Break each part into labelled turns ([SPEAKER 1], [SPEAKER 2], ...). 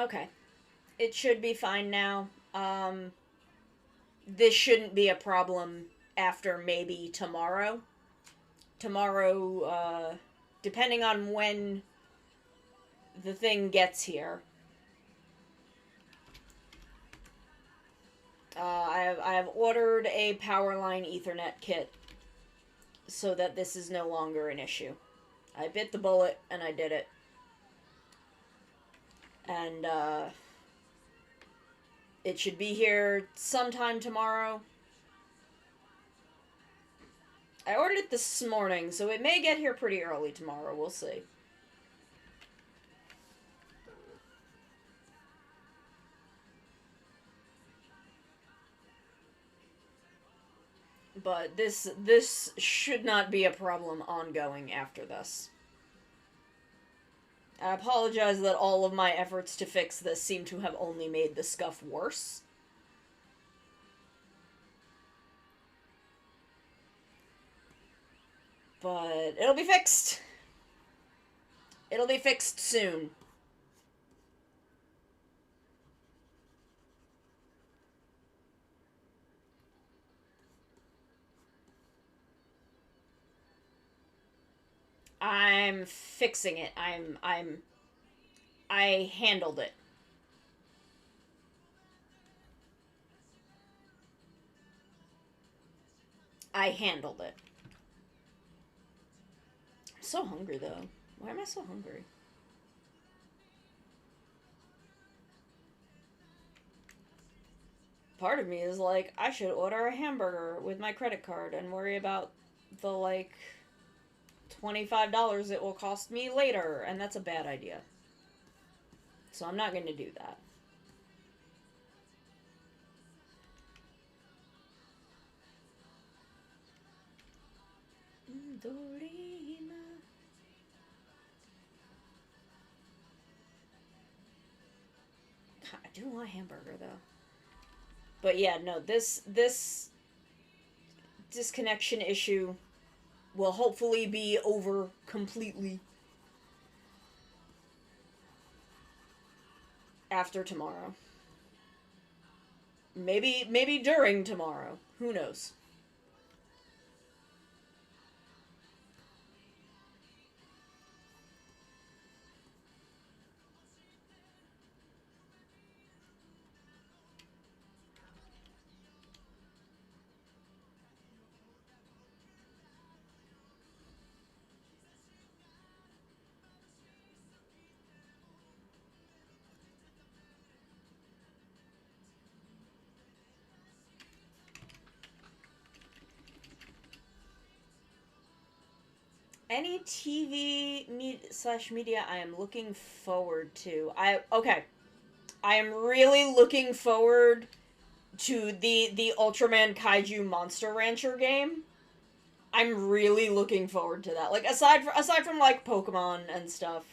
[SPEAKER 1] Okay. It should be fine now. This shouldn't be a problem after maybe tomorrow. Tomorrow, depending on when the thing gets here, I have ordered a Powerline Ethernet kit so that this is no longer an issue. I bit the bullet and I did it. And, it should be here sometime tomorrow. I ordered it this morning, so it may get here pretty early tomorrow. We'll see. But this should not be a problem ongoing after this. I apologize that all of my efforts to fix this seem to have only made the scuff worse. But it'll be fixed. It'll be fixed soon. I'm fixing it. I handled it. I handled it. I'm so hungry though. Why am I so hungry? Part of me is like, I should order a hamburger with my credit card and worry about the, like, $25 it will cost me later, and that's a bad idea. So I'm not going to do that. I do want a hamburger though. But yeah, no, this disconnection issue will hopefully be over completely after tomorrow. Maybe during tomorrow. Who knows? Any TV slash media I am looking forward to. Okay. I am really looking forward to the Ultraman Kaiju Monster Rancher game. I'm really looking forward to that. Like aside from like Pokemon and stuff,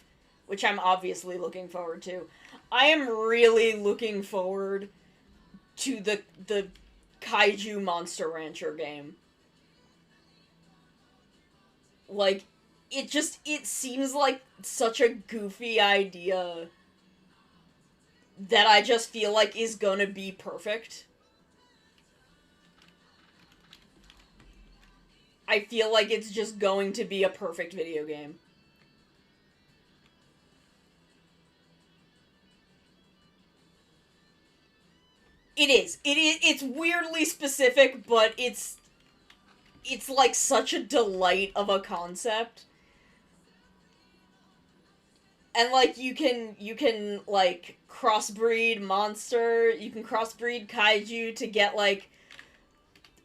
[SPEAKER 1] which I'm obviously looking forward to, I am really looking forward to the Kaiju Monster Rancher game. Like, it seems like such a goofy idea that I just feel like is gonna be perfect. I feel like it's just going to be a perfect video game. It is. It's weirdly specific, but it's like such a delight of a concept. And like you can like crossbreed monster, you can crossbreed kaiju to get like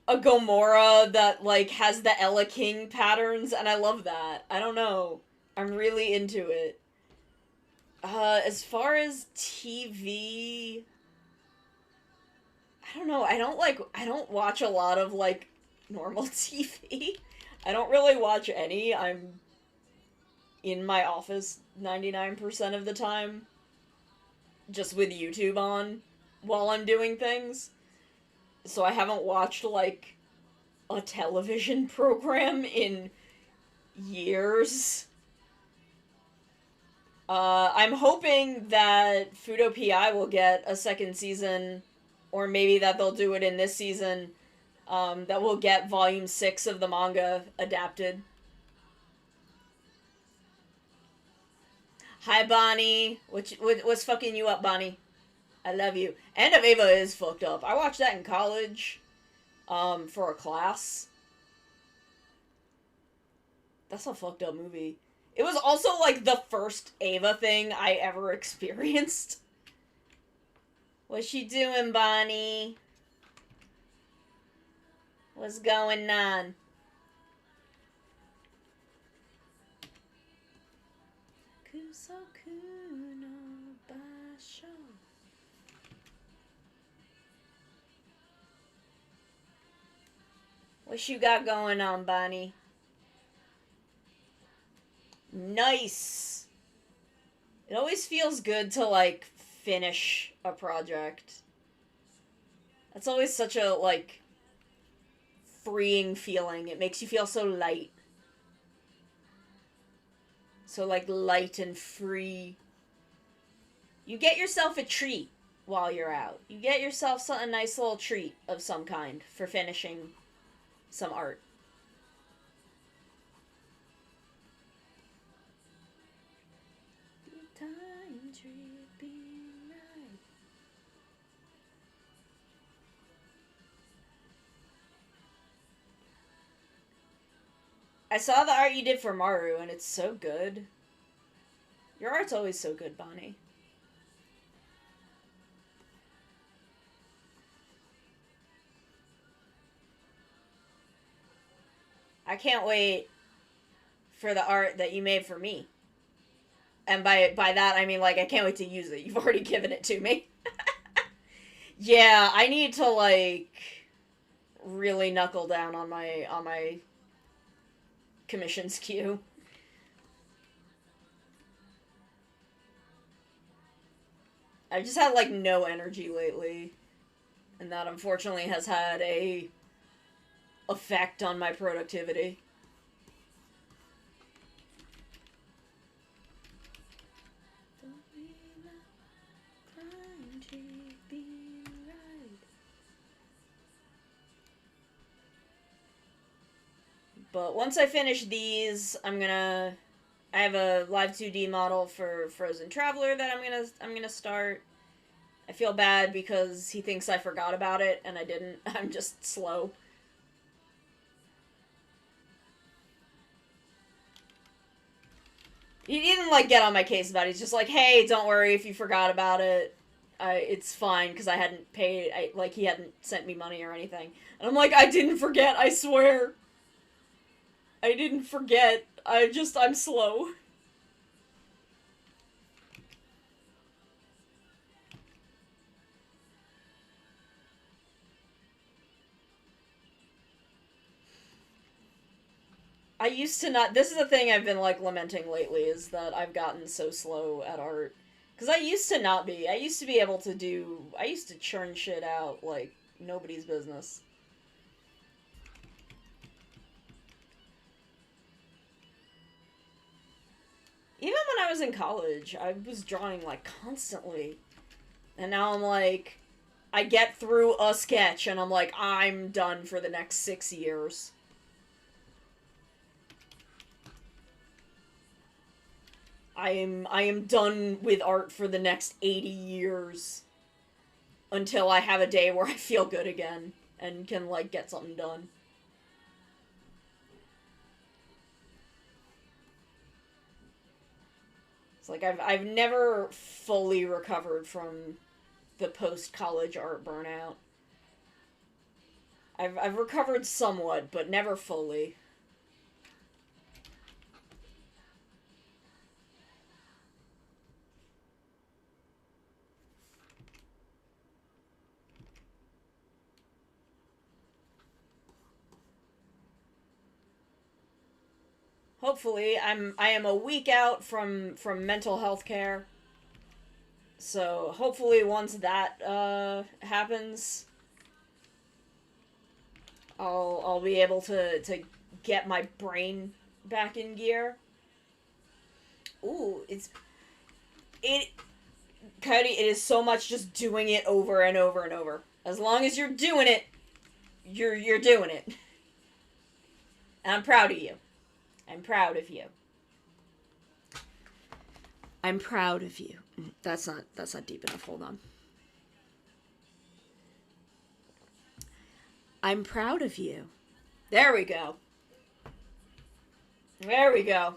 [SPEAKER 1] a Gomorrah that like has the Ella King patterns, and I love that. I don't know. I'm really into it. As far as TV, I don't know. I don't watch a lot of like normal TV. I don't really watch any. I'm in my office 99% of the time, just with YouTube on while I'm doing things. So I haven't watched, like, a television program in years. I'm hoping that Fudo PI will get a second season, or maybe that they'll do it in this season, that will get volume 6 of the manga adapted. Hi, Bonnie. What's fucking you up, Bonnie? I love you. End of Ava is fucked up. I watched that in college, for a class. That's a fucked up movie. It was also, like, the first Ava thing I ever experienced. What's she doing, Bonnie? What's going on? What you got going on, Bonnie? Nice. It always feels good to, like, finish a project. That's always such a, like, freeing feeling. It makes you feel so light. So, like, light and free. You get yourself a treat while you're out. You get yourself a nice little treat of some kind for finishing some art. I saw the art you did for Maru, and it's so good. Your art's always so good, Bonnie. I can't wait for the art that you made for me. And by that, I mean, like, I can't wait to use it. You've already given it to me. Yeah, I need to, like, really knuckle down on my commissions queue. I just had, like, no energy lately. And that, unfortunately, has had a effect on my productivity. But once I finish these, I have a live 2D model for Frozen Traveler that I'm gonna start. I feel bad because he thinks I forgot about it and I didn't. I'm just slow. He didn't, like, get on my case about it. He's just like, hey, don't worry if you forgot about it. It's fine, because I hadn't paid, he hadn't sent me money or anything. And I'm like, I didn't forget, I swear. I didn't forget. I'm slow. I used to not... This is the thing I've been, like, lamenting lately, is that I've gotten so slow at art. Because I used to not be. I used to be able to do... I used to churn shit out like nobody's business. Even when I was in college, I was drawing, like, constantly. And now I'm like... I get through a sketch, and I'm like, I'm done for the next 6 years. I am done with art for the next 80 years. Until I have a day where I feel good again. And can, like, get something done. It's like, I've never fully recovered from the post-college art burnout. I've recovered somewhat, but never fully. Hopefully, I am a week out from mental health care. So hopefully once that happens, I'll be able to get my brain back in gear. Ooh, Coyote, it is so much just doing it over and over and over. As long as you're doing it, you're doing it. And I'm proud of you. I'm proud of you. I'm proud of you. That's not deep enough. Hold on. I'm proud of you. There we go. There we go.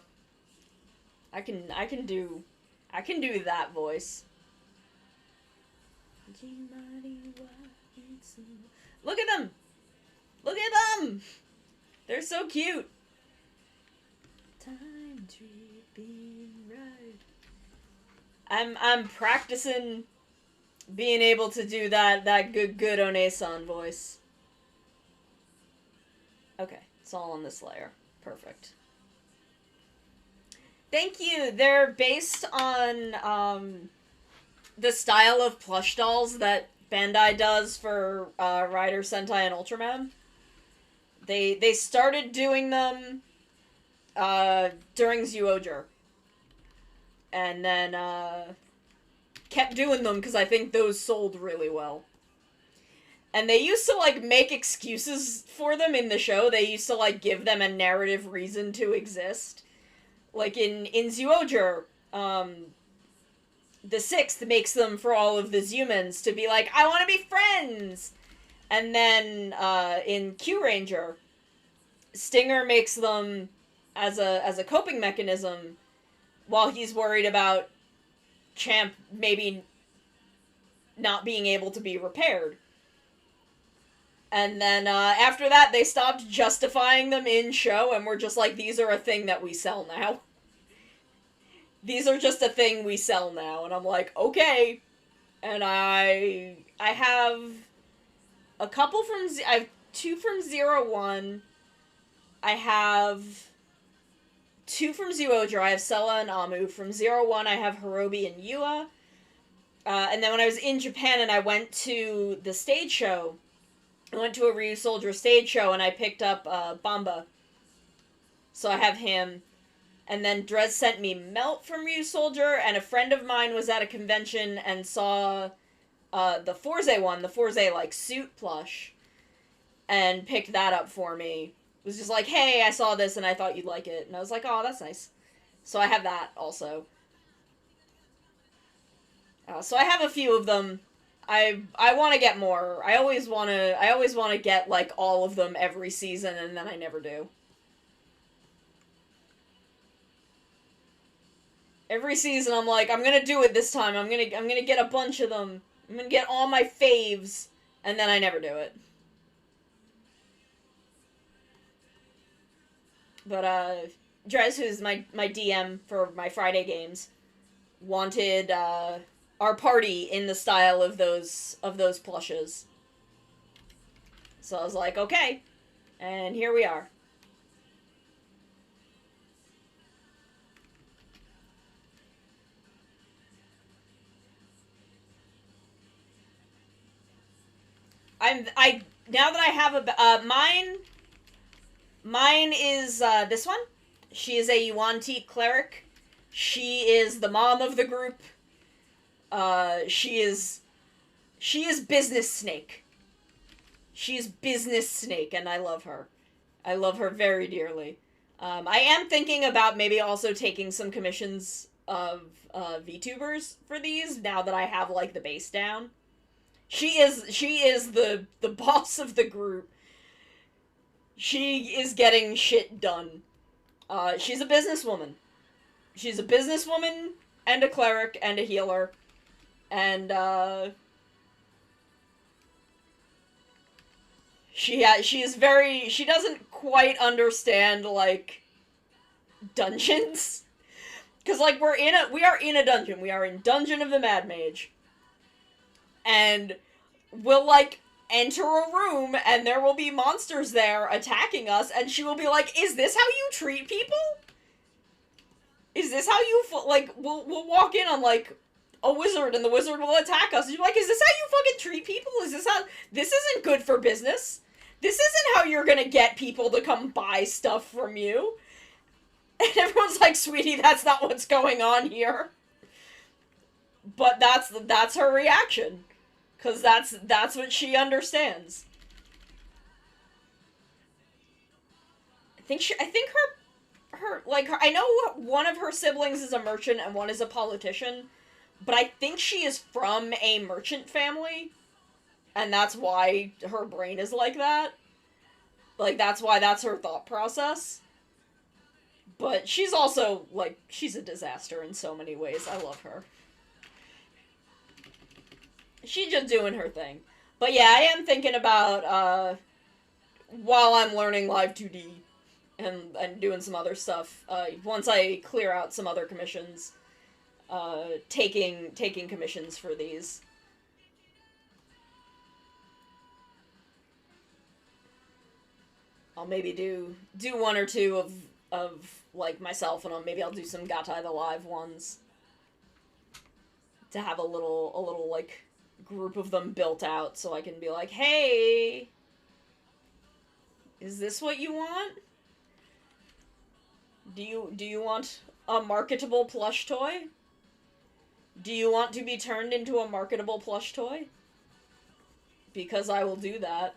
[SPEAKER 1] I can do that voice. Look at them! Look at them! They're so cute. Time tripping right. I'm practicing being able to do that good One-san voice. Okay, it's all on this layer. Perfect. Thank you. They're based on the style of plush dolls that Bandai does for Rider, Sentai, and Ultraman. They started doing them during Zyuohger. And then kept doing them because I think those sold really well. And they used to, like, make excuses for them in the show. They used to, like, give them a narrative reason to exist. Like, in Zyuohger, the 6th makes them for all of the Zumans to be like, I want to be friends! And then, in Q Ranger, Stinger makes them as a coping mechanism while he's worried about Champ maybe not being able to be repaired. And then, after that, they stopped justifying them in show, and were just like, these are a thing that we sell now. These are just a thing we sell now. And I'm like, okay. And I have a couple from... I have 2 from 01. I have 2 from Zyuohger. I have Sella and Amu. From 01, I have Hirobi and Yua. And then when I was in Japan and I went to the stage show... I went to a Ryu Soldier stage show and I picked up Bamba. So I have him. And then Drez sent me Melt from Ryu Soldier, and a friend of mine was at a convention and saw the Forze one, the Forze, like, suit plush, and picked that up for me. It was just like, hey, I saw this and I thought you'd like it. And I was like, oh, that's nice. So I have that also. So I have a few of them. I want to get more. I always want to get, like, all of them every season, and then I never do. Every season I'm like, I'm gonna do it this time. I'm gonna get a bunch of them. I'm gonna get all my faves, and then I never do it. But, Drez, who's my DM for my Friday games, wanted, our party in the style of those plushes. So I was like, okay. And here we are. Now that I have mine is, this one. She is a Yuan-Ti cleric. She is the mom of the group. She is Business Snake. She's Business Snake, and I love her. I love her very dearly. I am thinking about maybe also taking some commissions of, VTubers for these, now that I have, like, the base down. She is the boss of the group. She is getting shit done. She's a businesswoman. She's a businesswoman, and a cleric, and a healer. And, she doesn't quite understand, like, dungeons. Cause, like, we are in a dungeon. We are in Dungeon of the Mad Mage. And we'll, like, enter a room, and there will be monsters there attacking us, and she will be like, is this how you treat people? Is this how you, like, we'll walk in on, like, a wizard, and the wizard will attack us, and you're like, is this how you fucking treat people? This isn't good for business. This isn't how you're gonna get people to come buy stuff from you. And everyone's like, sweetie, that's not what's going on here. But that's her reaction. Cause that's what she understands. I think I know one of her siblings is a merchant and one is a politician, but I think she is from a merchant family, and that's why her brain is like that. Like, that's why that's her thought process. But she's also, like, she's a disaster in so many ways. I love her. She's just doing her thing. But yeah, I am thinking about, while I'm learning Live 2D and doing some other stuff, once I clear out some other commissions, taking commissions for these. I'll maybe do one or two of like myself, and maybe I'll do some Gatai the Live ones to have a little like group of them built out, so I can be like, hey, is this what you want? Do you want a marketable plush toy? Do you want to be turned into a marketable plush toy? Because I will do that.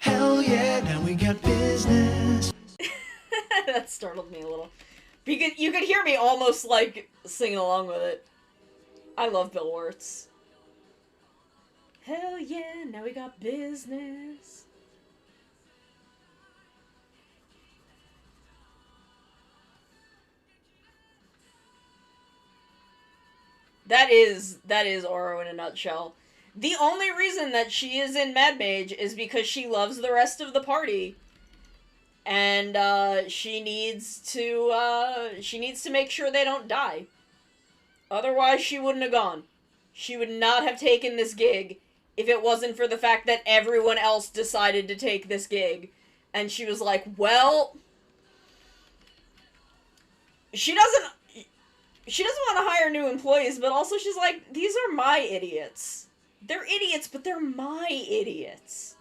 [SPEAKER 2] Hell yeah, now we got business.
[SPEAKER 1] That startled me a little. Because you could hear me almost, like, singing along with it. I love Bill Wirtz. Hell yeah, now we got business. That is Oro in a nutshell. The only reason that she is in Mad Mage is because she loves the rest of the party. And, she needs to make sure they don't die. Otherwise, she wouldn't have gone. She would not have taken this gig if it wasn't for the fact that everyone else decided to take this gig. And she was like, well, she doesn't want to hire new employees, but also she's like, these are my idiots. They're idiots, but they're my idiots.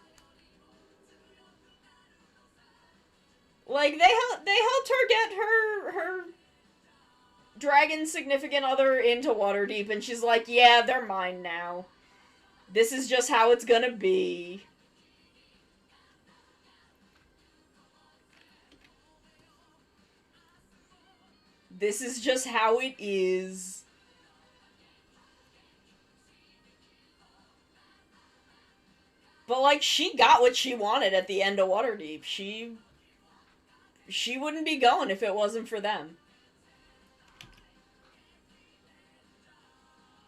[SPEAKER 1] Like, they helped her get her dragon significant other into Waterdeep, and she's like, yeah, they're mine now. This is just how it's gonna be. This is just how it is. But, like, she got what she wanted at the end of Waterdeep. She wouldn't be going if it wasn't for them.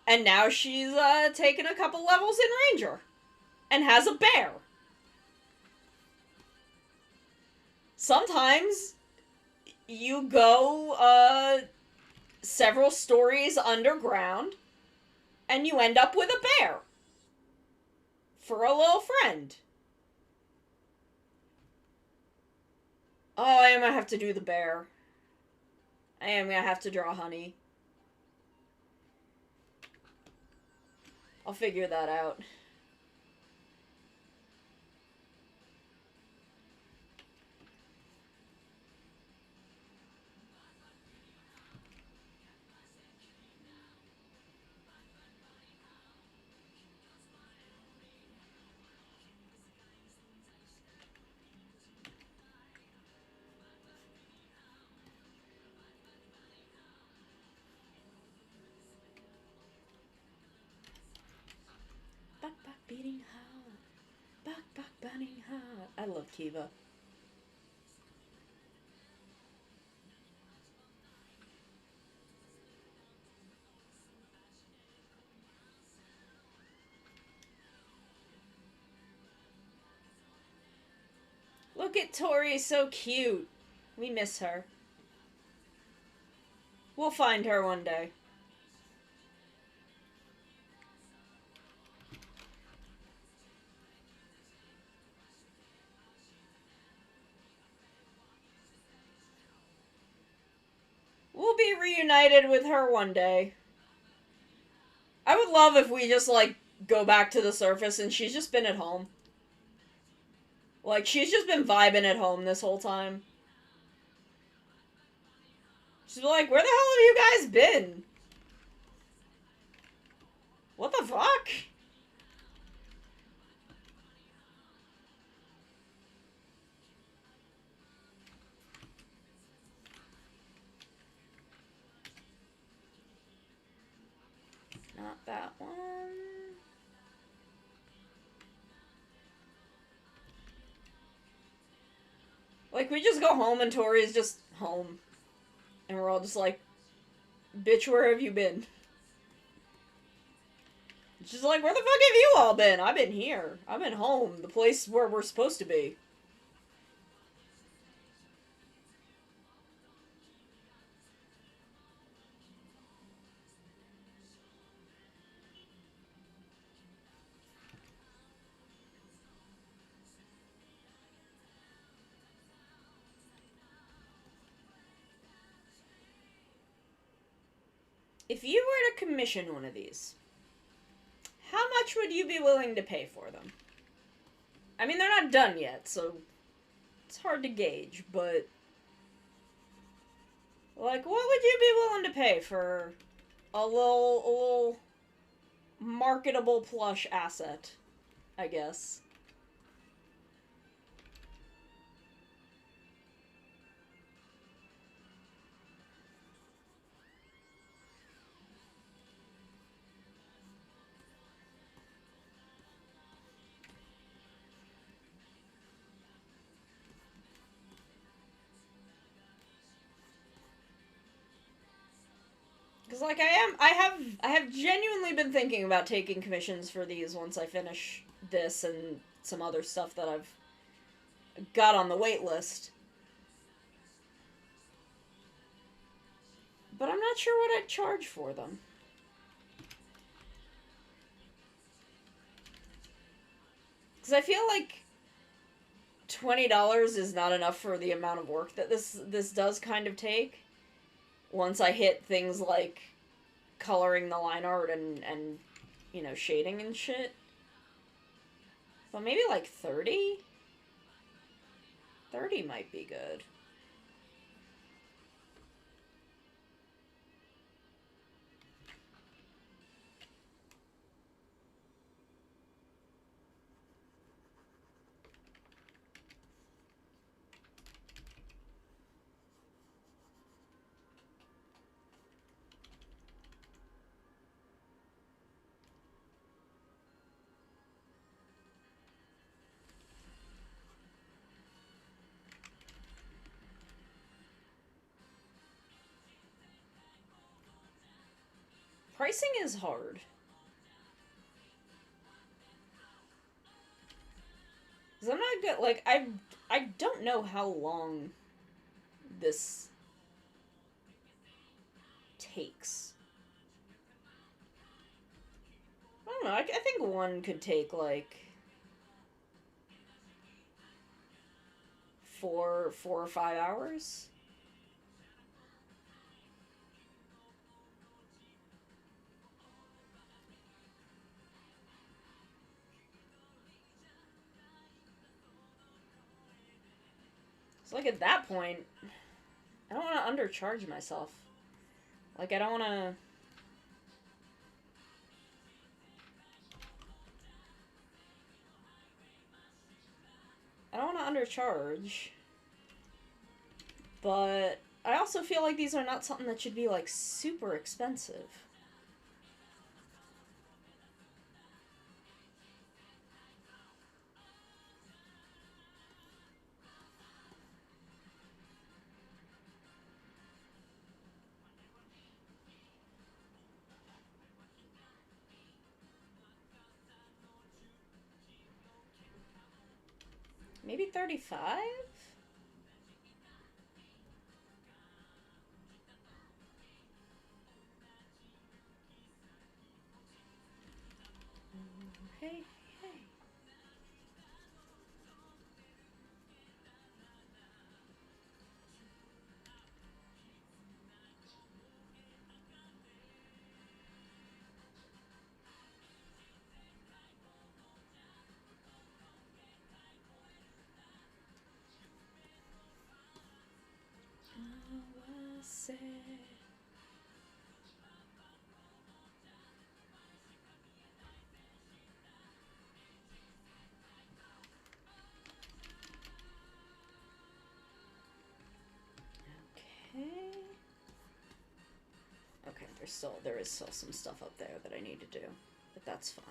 [SPEAKER 1] And now she's, taken a couple levels in Ranger. And has a bear. Sometimes you go, several stories underground, and you end up with a bear. For a little friend. Oh, I am gonna have to do the bear. I am gonna have to draw honey. I'll figure that out. Back beating hard. Back burning hard. I love Kiva. Look at Tori, so cute. We miss her. We'll find her one day. We'll be reunited with her one day. I would love if we just, like, go back to the surface and she's just been at home. Like, she's just been vibing at home this whole time. She's like, where the hell have you guys been? What the fuck? Not that one. Like, we just go home and Tori's just home. And we're all just like, bitch, where have you been? She's like, where the fuck have you all been? I've been here. I've been home. The place where we're supposed to be. If you were to commission one of these, how much would you be willing to pay for them? I mean, they're not done yet, so it's hard to gauge, but... Like, what would you be willing to pay for a little marketable plush asset, I guess? Because, like, I have genuinely been thinking about taking commissions for these once I finish this and some other stuff that I've got on the wait list. But I'm not sure what I'd charge for them. Because I feel like $20 is not enough for the amount of work that this does kind of take. Once I hit things like coloring the line art and you know, shading and shit. But maybe like 30? 30 might be good. Pricing is hard. Because I'm not good, like, I don't know how long this takes. I don't know, I think one could take, like, four or 5 hours. So, like, at that point, I don't want to undercharge myself. Like, I don't want to... I don't want to undercharge. But I also feel like these are not something that should be, like, super expensive. Maybe 35? Hey, hey. there is still some stuff up there that I need to do. But that's fine.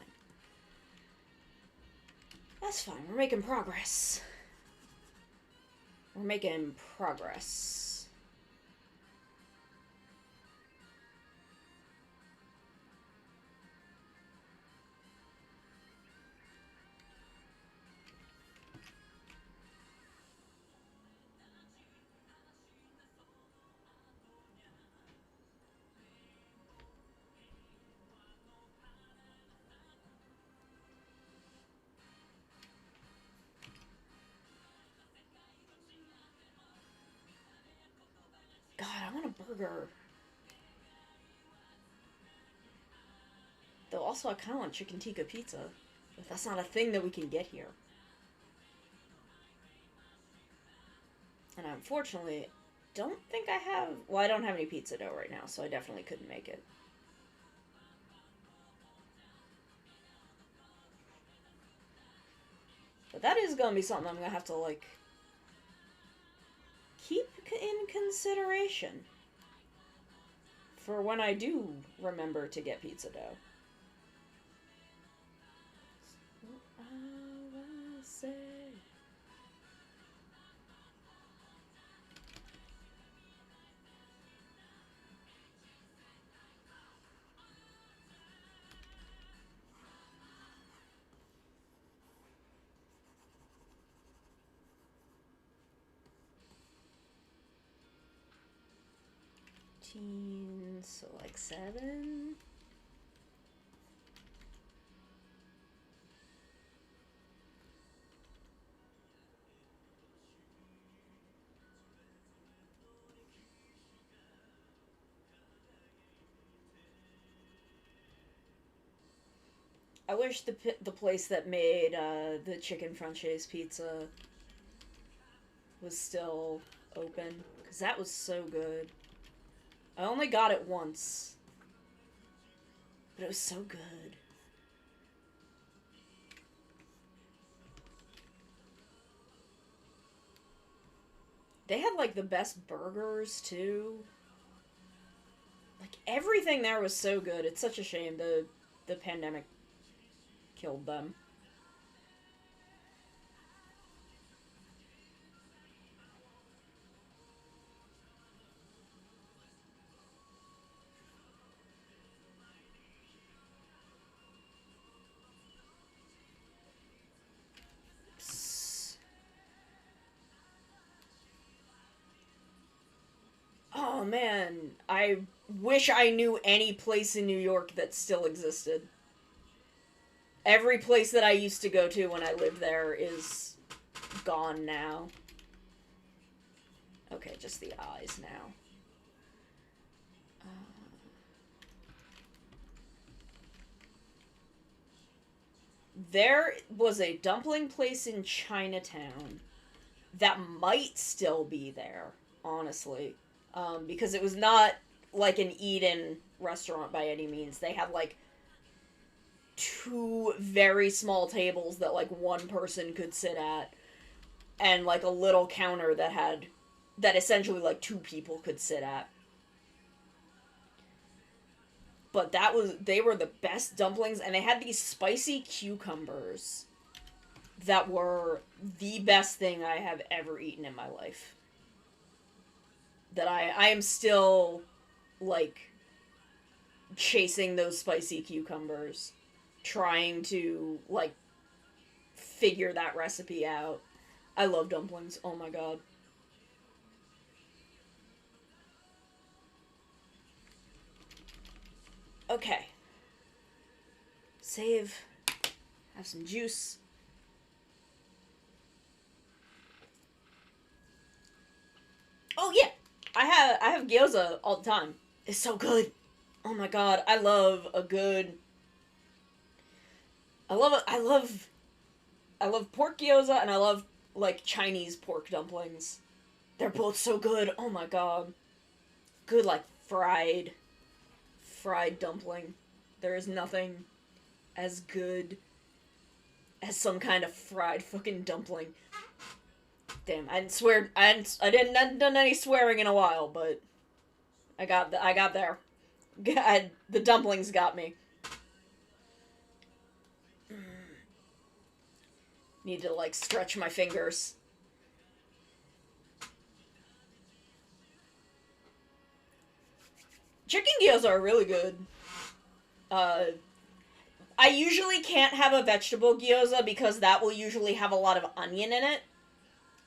[SPEAKER 1] That's fine. We're making progress. We're making progress. God, I want a burger. Though also I kind of want chicken tikka pizza. But that's not a thing that we can get here. And I unfortunately don't think I have... Well, I don't have any pizza dough right now, so I definitely couldn't make it. But that is gonna be something I'm gonna have to, like, keep in consideration for when I do remember to get pizza dough. So I will say... So like 7. I wish the place that made the chicken franchise pizza was still open, because that was so good. I only got it once, but it was so good. They had, like, the best burgers, too. Like, everything there was so good. It's such a shame the pandemic killed them. Oh man, I wish I knew any place in New York that still existed. Every place that I used to go to when I lived there is gone now. Okay, just the eyes now. There was a dumpling place in Chinatown that might still be there, honestly. Because it was not like an eat-in restaurant by any means. They had, like, 2 very small tables that, like, one person could sit at, and, like, a little counter that essentially, like, 2 people could sit at. But they were the best dumplings, and they had these spicy cucumbers that were the best thing I have ever eaten in my life. That I am still, like, chasing those spicy cucumbers, trying to, like, figure that recipe out. I love dumplings, oh my god. Okay. Save. Have some juice. Oh yeah! I have gyoza all the time. It's so good. Oh my god, I love a good... I love pork gyoza, and I love, like, Chinese pork dumplings. They're both so good. Oh my god. Good, like, fried dumpling. There is nothing as good as some kind of fried fucking dumpling. Damn, I hadn't done any swearing in a while, but I got there. God, the dumplings got me. Need to, like, stretch my fingers. Chicken gyoza are really good. I usually can't have a vegetable gyoza because that will usually have a lot of onion in it.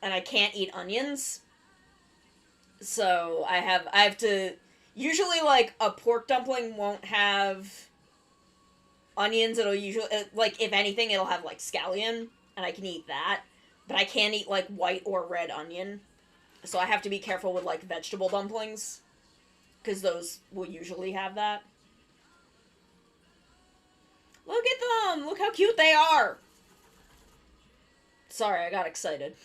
[SPEAKER 1] And I can't eat onions. So I have to... Usually, like, a pork dumpling won't have onions. It'll usually... Like, if anything, it'll have, like, scallion. And I can eat that. But I can't eat, like, white or red onion. So I have to be careful with, like, vegetable dumplings. Because those will usually have that. Look at them! Look how cute they are! Sorry, I got excited.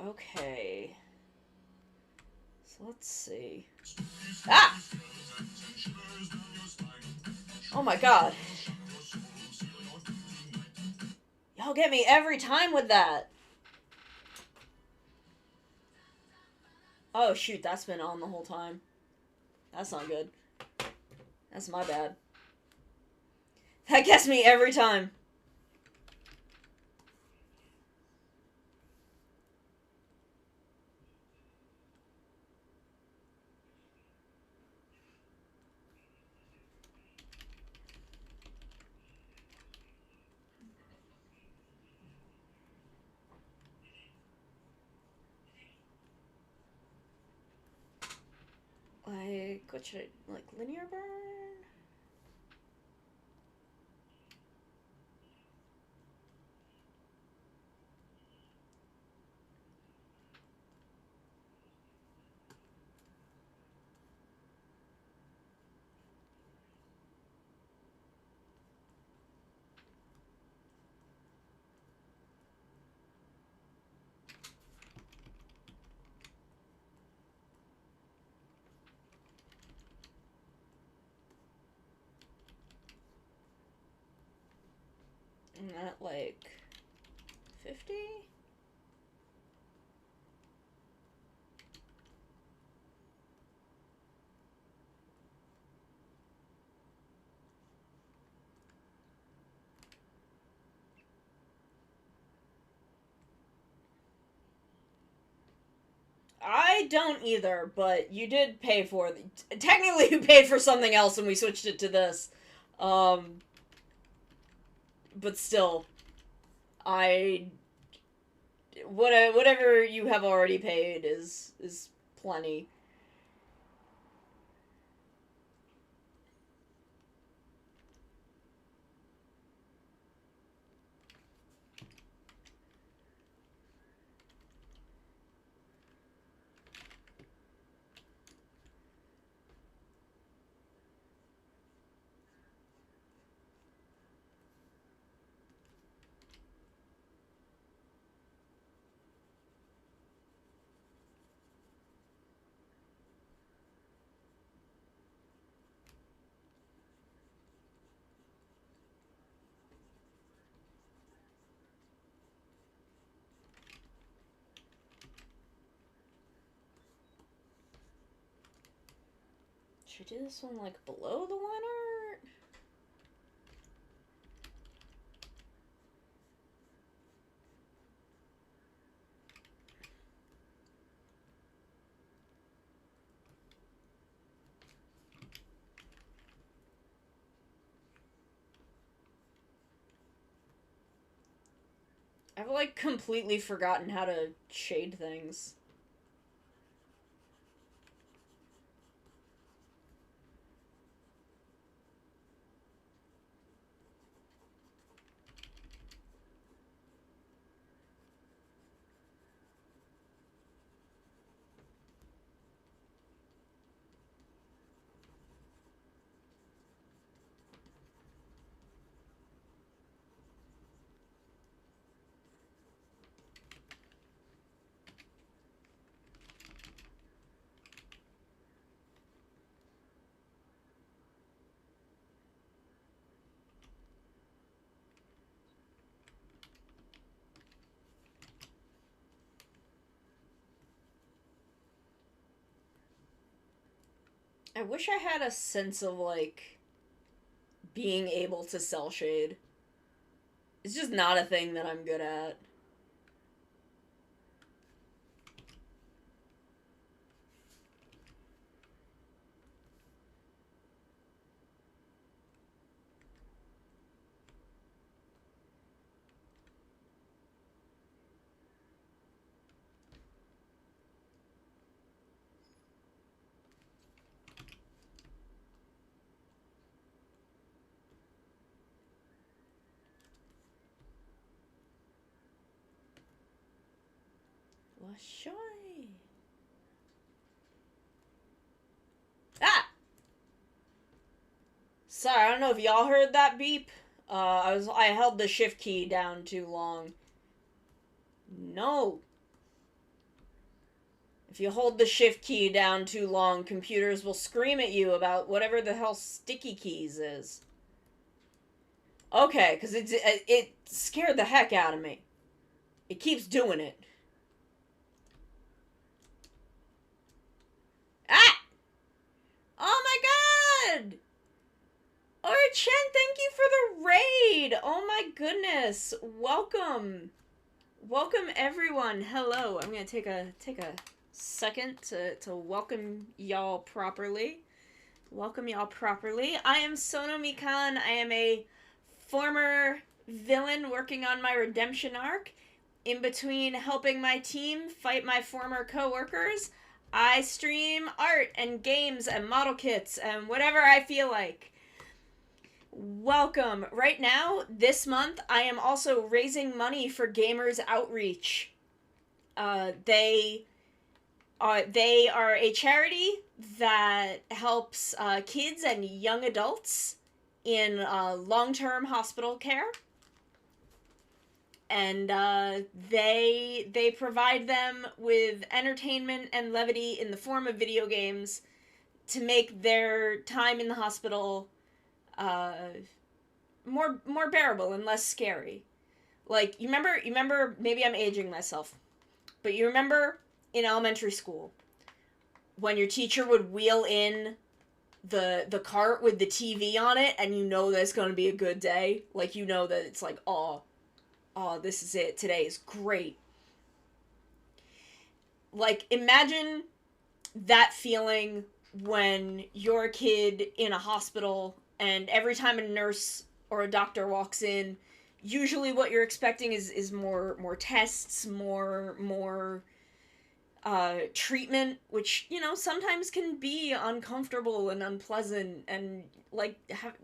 [SPEAKER 1] Okay. So let's see. Ah! Oh my god. Y'all get me every time with that. Oh shoot, that's been on the whole time. That's not good. That's my bad. That gets me every time. Like, what should I, like, linear burn? At, like, 50? I don't either, but you did pay for... Technically, you paid for something else and we switched it to this. But still, whatever you have already paid is plenty. Should I do this one, like, below the line art? I've, like, completely forgotten how to shade things. I wish I had a sense of, like, being able to cell shade. It's just not a thing that I'm good at. Shy. Ah! Sorry, I don't know if y'all heard that beep. I held the shift key down too long. No. If you hold the shift key down too long, computers will scream at you about whatever the hell sticky keys is. Okay, because it scared the heck out of me. It keeps doing it. Ah! Oh my god! Chen, thank you for the raid! Oh my goodness. Welcome. Welcome everyone. Hello. I'm gonna take a second to welcome y'all properly. Welcome y'all properly. I am Sonomi Khan. I am a former villain working on my redemption arc. In between helping my team fight my former co-workers, I stream art and games and model kits and whatever I feel like. Welcome. Right now, this month, I am also raising money for Gamers Outreach. They are a charity that helps kids and young adults in long-term hospital care. And they provide them with entertainment and levity in the form of video games to make their time in the hospital more bearable and less scary. Like, you remember, maybe I'm aging myself, but you remember in elementary school when your teacher would wheel in the cart with the TV on it, and you know that it's going to be a good day? Like, you know that it's like, oh, this is it. Today is great. Like, imagine that feeling when you're a kid in a hospital and every time a nurse or a doctor walks in, usually what you're expecting is more tests, more treatment, which, you know, sometimes can be uncomfortable and unpleasant, and, like,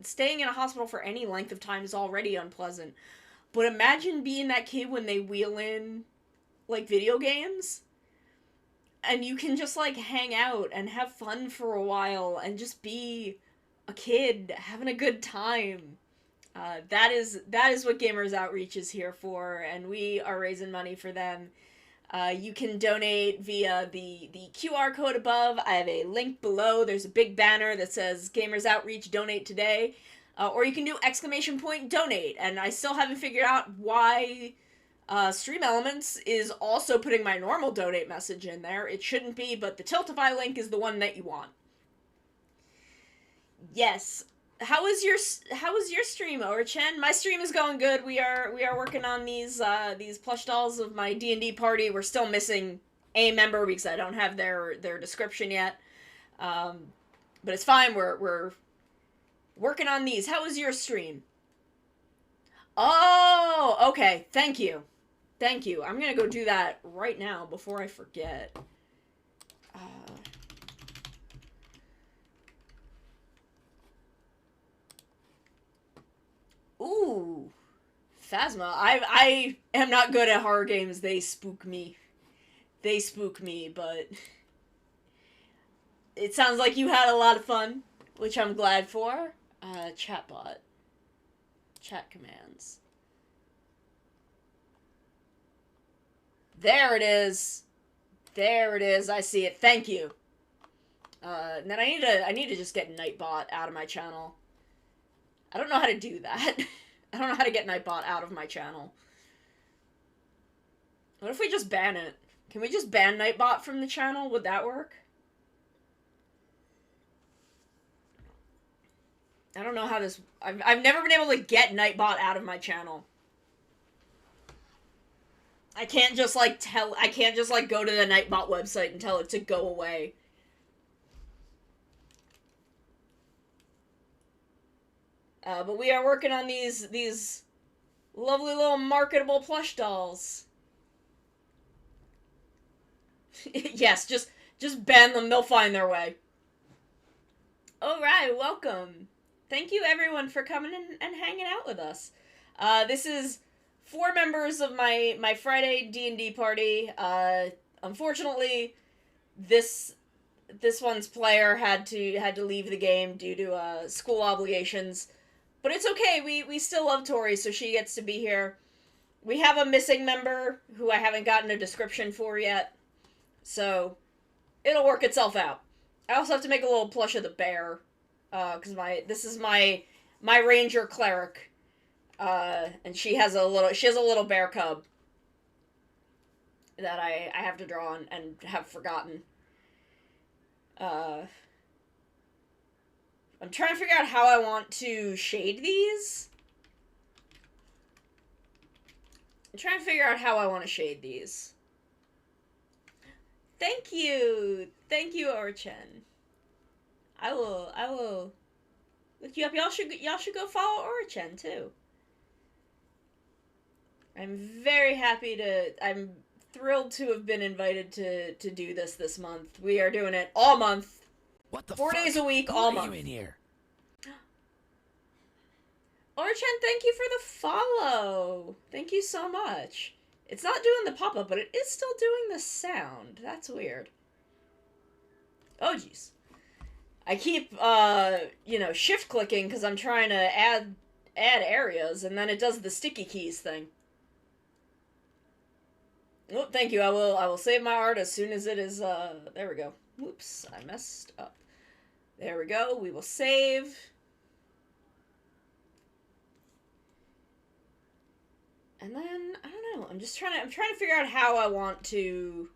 [SPEAKER 1] staying in a hospital for any length of time is already unpleasant. But imagine being that kid when they wheel in, like, video games, and you can just, like, hang out and have fun for a while and just be a kid having a good time. That is what Gamers Outreach is here for, and we are raising money for them. You can donate via the QR code above. I have a link below. There's a big banner that says Gamers Outreach, donate today. Or you can do !donate. And I still haven't figured out why Stream Elements is also putting my normal donate message in there. It shouldn't be, but the Tiltify link is the one that you want. Yes. How was your stream, Chen? My stream is going good. We are working on these plush dolls of my D&D party. We're still missing a member because I don't have their description yet. But it's fine. We're working on these. How was your stream? Oh, okay. Thank you. Thank you. I'm gonna go do that right now before I forget. Ooh. Phasma. I am not good at horror games. They spook me. They spook me, but it sounds like you had a lot of fun, which I'm glad for. Chatbot. Chat commands. There it is. There it is. I see it. Thank you. Then I need to just get Nightbot out of my channel. I don't know how to do that. I don't know how to get Nightbot out of my channel. What if we just ban it? Can we just ban Nightbot from the channel? Would that work? I don't know how this... I've never been able to get Nightbot out of my channel. I can't just, like, go to the Nightbot website and tell it to go away. But we are working on these lovely little marketable plush dolls. Yes, just ban them, they'll find their way. Alright, welcome. Thank you everyone for coming in and hanging out with us. This is 4 members of my Friday D&D party. Unfortunately, this one's player had to leave the game due to school obligations. But it's okay, we still love Tori, so she gets to be here. We have a missing member who I haven't gotten a description for yet. So, it'll work itself out. I also have to make a little plush of the bear. Because this is my ranger cleric. And she has a little bear cub. That I have to draw and have forgotten. I'm trying to figure out how I want to shade these. Thank you, Orchen. I will look you up. Y'all should go follow Orchen too. I'm thrilled to have been invited to do this month. We are doing it all month.
[SPEAKER 2] What the
[SPEAKER 1] 4
[SPEAKER 2] fuck?
[SPEAKER 1] days a week,
[SPEAKER 2] Who
[SPEAKER 1] all
[SPEAKER 2] are
[SPEAKER 1] month.
[SPEAKER 2] you in here?
[SPEAKER 1] Orchen, thank you for the follow. Thank you so much. It's not doing the pop-up, but it is still doing the sound. That's weird. Oh, jeez. I keep, shift-clicking because I'm trying to add areas, and then it does the sticky keys thing. Oh, thank you. I will save my art as soon as it is, there we go. Whoops, I messed up. There we go. We will save. And then, I don't know, I'm trying to figure out how I want to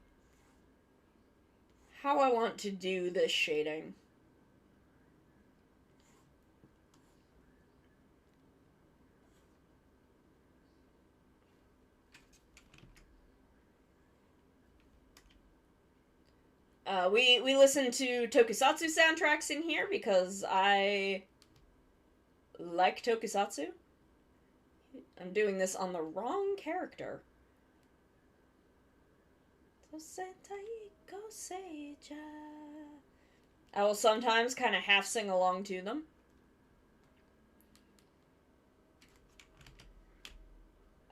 [SPEAKER 1] do this shading. We listen to tokusatsu soundtracks in here because I like tokusatsu. I'm doing this on the wrong character. I will sometimes kind of half sing along to them.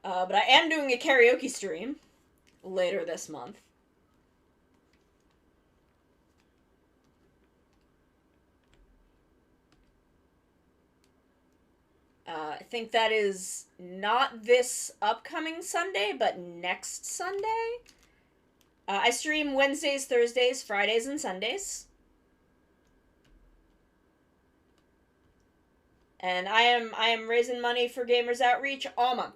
[SPEAKER 1] But I am doing a karaoke stream later this month. I think that is not this upcoming Sunday, but next Sunday. I stream Wednesdays, Thursdays, Fridays, and Sundays. And I am raising money for Gamers Outreach all month.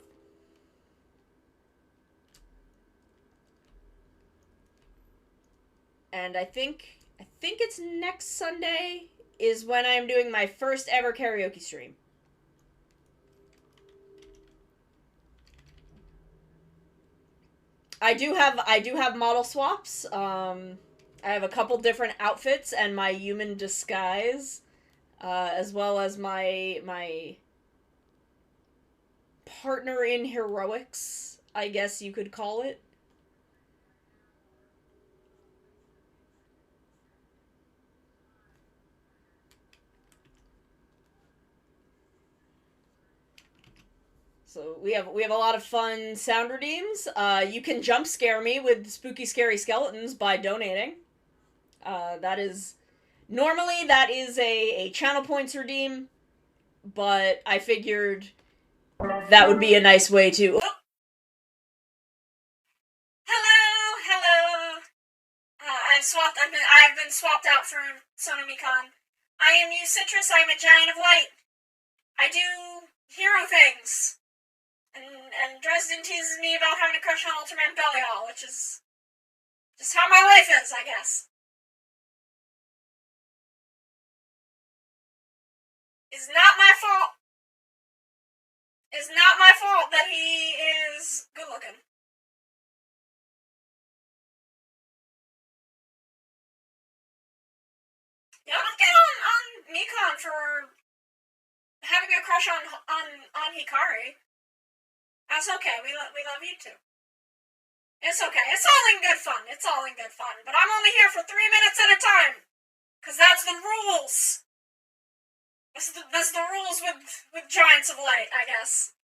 [SPEAKER 1] And I think it's next Sunday is when I'm doing my first ever karaoke stream. I do have model swaps. I have a couple different outfits and my human disguise, as well as my partner in heroics, I guess you could call it. So we have a lot of fun sound redeems. You can jump scare me with spooky scary skeletons by donating. Normally that is a channel points redeem, but I figured that would be a nice way to... Oh. Hello. I've been swapped out for Sonomicon. I am Yu Citrus. I am a giant of light. I do hero things. And Dresden teases me about having a crush on Ultraman Belial, which is just how my life is, I guess.
[SPEAKER 3] It's not my fault. It's not my fault that he is good looking. Yeah, don't get on Mikon for having a crush on Hikari. That's okay. We love you too. It's okay. It's all in good fun. It's all in good fun. But I'm only here for 3 minutes at a time, cause that's the rules. That's the rules with Giants of Light, I guess.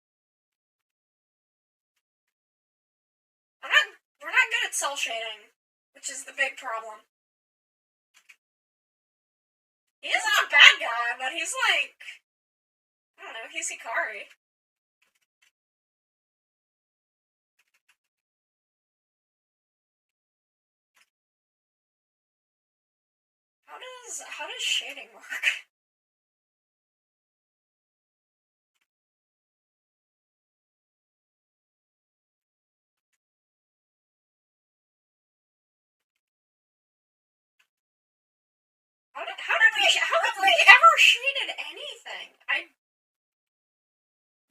[SPEAKER 3] We're not good at cell shading, which is the big problem. He's not a bad guy, but he's like, I don't know, he's Hikari. How does shading work? How have we ever shaded anything? Man,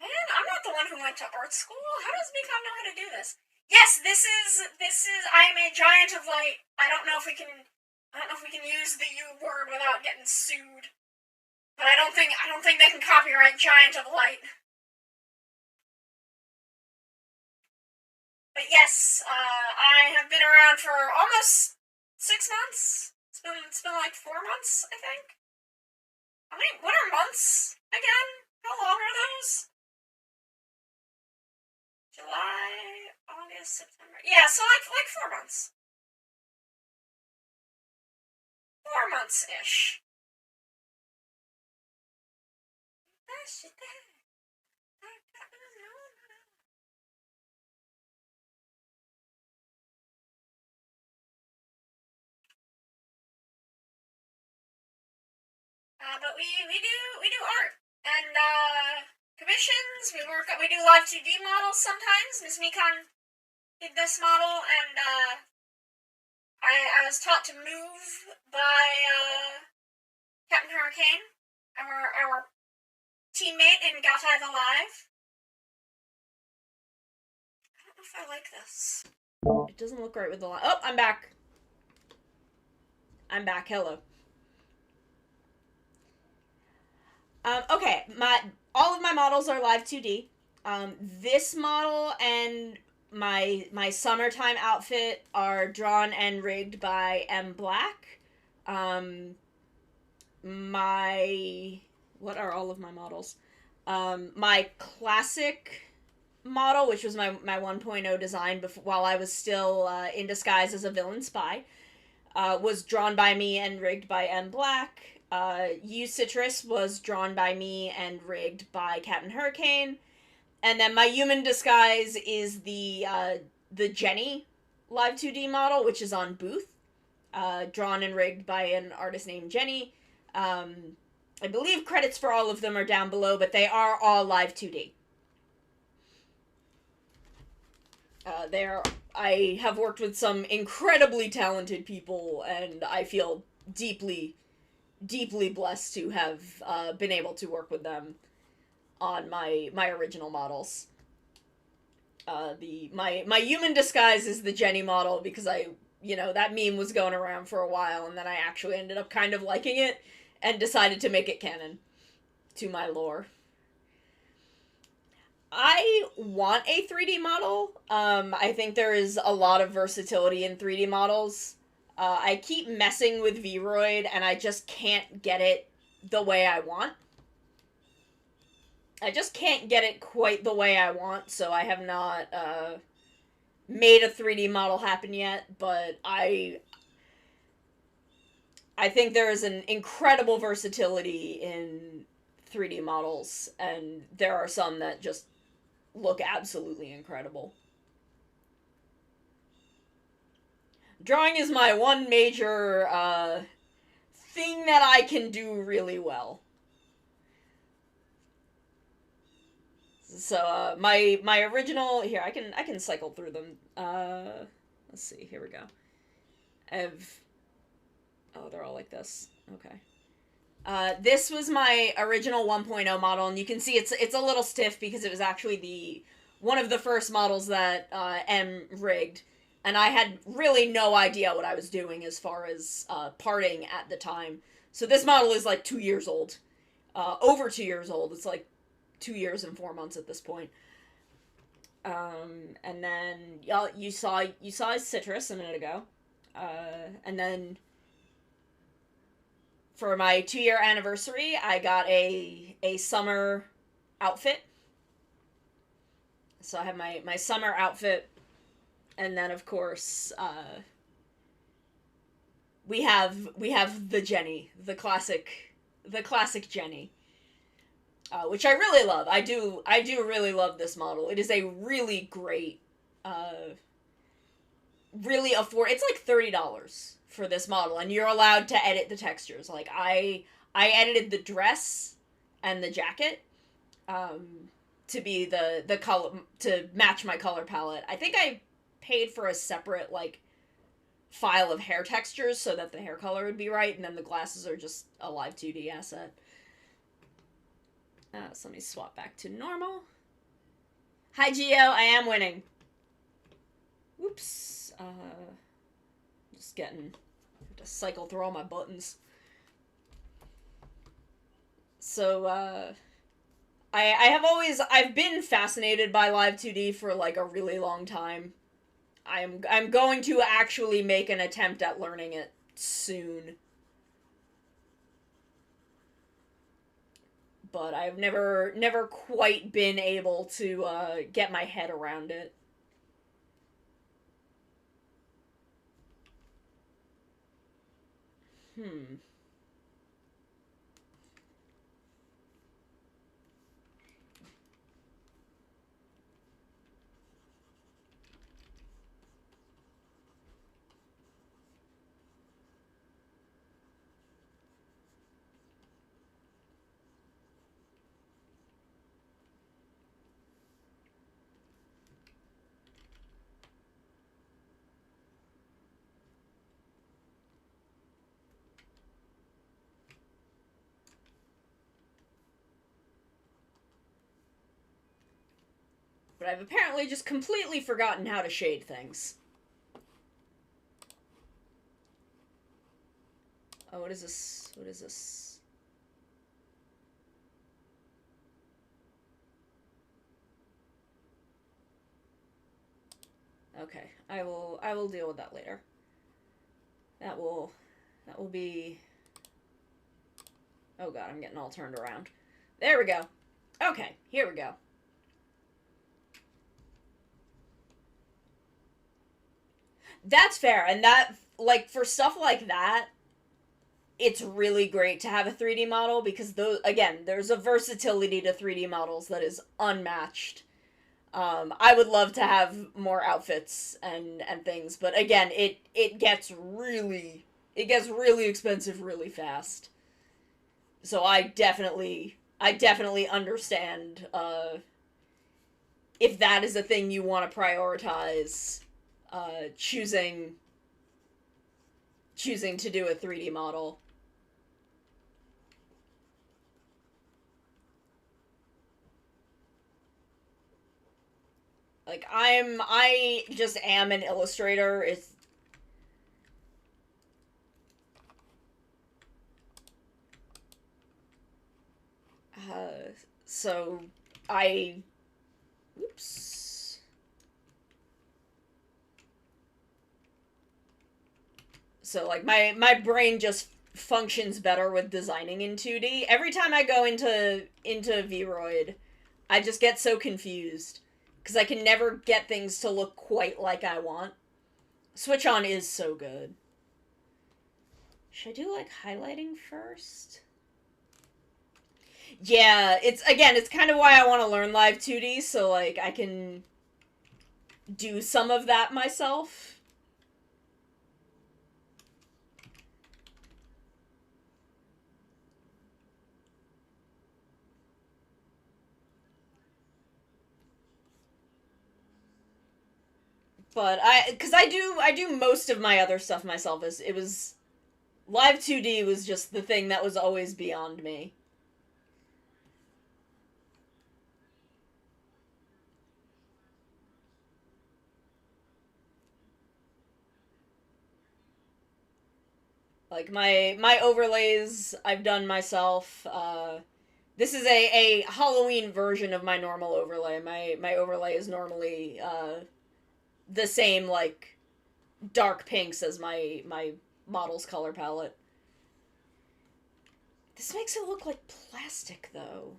[SPEAKER 3] I'm not the one who went to art school. How does Mikon know how to do this? Yes, this is, I am a Giant of Light. I don't know if we can use the U word without getting sued. But I don't think they can copyright Giant of Light. But yes, I have been around for almost 6 months. It's been like 4 months, I think. What are months again? How long are those? July, August, September. Yeah, so like 4 months. 4 months-ish. But we do art and commissions. We do live 2D models sometimes. Miss Mikon did this model, and I was taught to move by Captain Hurricane, our teammate in Gatai the Live. I don't know if I like this.
[SPEAKER 1] It doesn't look right with the line. Oh, I'm back. I'm back. Hello. Okay, all of my models are live 2D. This model and my summertime outfit are drawn and rigged by M. Black. What are all of my models? My classic model, which was my 1.0 design while I was still in disguise as a villain spy, was drawn by me and rigged by M. Black. U Citrus was drawn by me and rigged by Captain Hurricane. And then my human disguise is the Jenny live 2D model, which is on Booth. Drawn and rigged by an artist named Jenny. I believe credits for all of them are down below, but they are all live 2D. I have worked with some incredibly talented people, and I feel deeply, deeply blessed to have been able to work with them on my original models. My human disguise is the Jenny model because that meme was going around for a while, and then I actually ended up kind of liking it and decided to make it canon to my lore. I want a 3D model. I think there is a lot of versatility in 3D models. I keep messing with Vroid, and I just can't get it the way I want. I just can't get it quite the way I want, so I have not made a 3D model happen yet, but I think there is an incredible versatility in 3D models, and there are some that just look absolutely incredible. Drawing is my one major thing that I can do really well. So my original, here I can cycle through them. Let's see. Here we go. Oh, they're all like this. Okay. This was my original 1.0 model, and you can see it's a little stiff because it was actually one of the first models that M rigged, and I had really no idea what I was doing as far as parting at the time. So this model is like 2 years old, over 2 years old. It's like 2 years and 4 months at this point. And then you saw Citrus a minute ago, and then for my 2-year anniversary, I got a summer outfit. So I have my summer outfit, and then of course we have the Jenny, the classic Jenny, which I really love. I do really love this model. It is a really great, really It's like $30 for this model, and you're allowed to edit the textures. Like I edited the dress and the jacket to be the color, to match my color palette. I think I paid for a separate like file of hair textures so that the hair color would be right, and then the glasses are just a live 2D asset. So let me swap back to normal. Hi Geo, I am winning. Whoops. Just getting to cycle through all my buttons. So I've been fascinated by live 2D for like a really long time. I'm going to actually make an attempt at learning it soon. But I've never quite been able to get my head around it. But I've apparently just completely forgotten how to shade things. Oh, what is this? What is this? Okay, I will deal with that later. That will be... Oh god, I'm getting all turned around. There we go. Okay, here we go. That's fair, and that, like, for stuff like that, it's really great to have a 3D model, because those, again, there's a versatility to 3D models that is unmatched. I would love to have more outfits and things, but again, it gets really expensive really fast. So I definitely understand if that is a thing you want to prioritize, choosing to do a 3D model. Like, I just am an illustrator. It's... so, oops. So, like, my brain just functions better with designing in 2D. Every time I go into Vroid, I just get so confused, because I can never get things to look quite like I want. Switch On is so good. Should I do, like, highlighting first? Yeah, it's kind of why I want to learn live 2D, so, like, I can do some of that myself. But because I do most of my other stuff myself. It was Live 2D was just the thing that was always beyond me. Like, my overlays I've done myself. This is a Halloween version of my normal overlay. My overlay is normally the same, like, dark pinks as my model's color palette. This makes it look like plastic, though.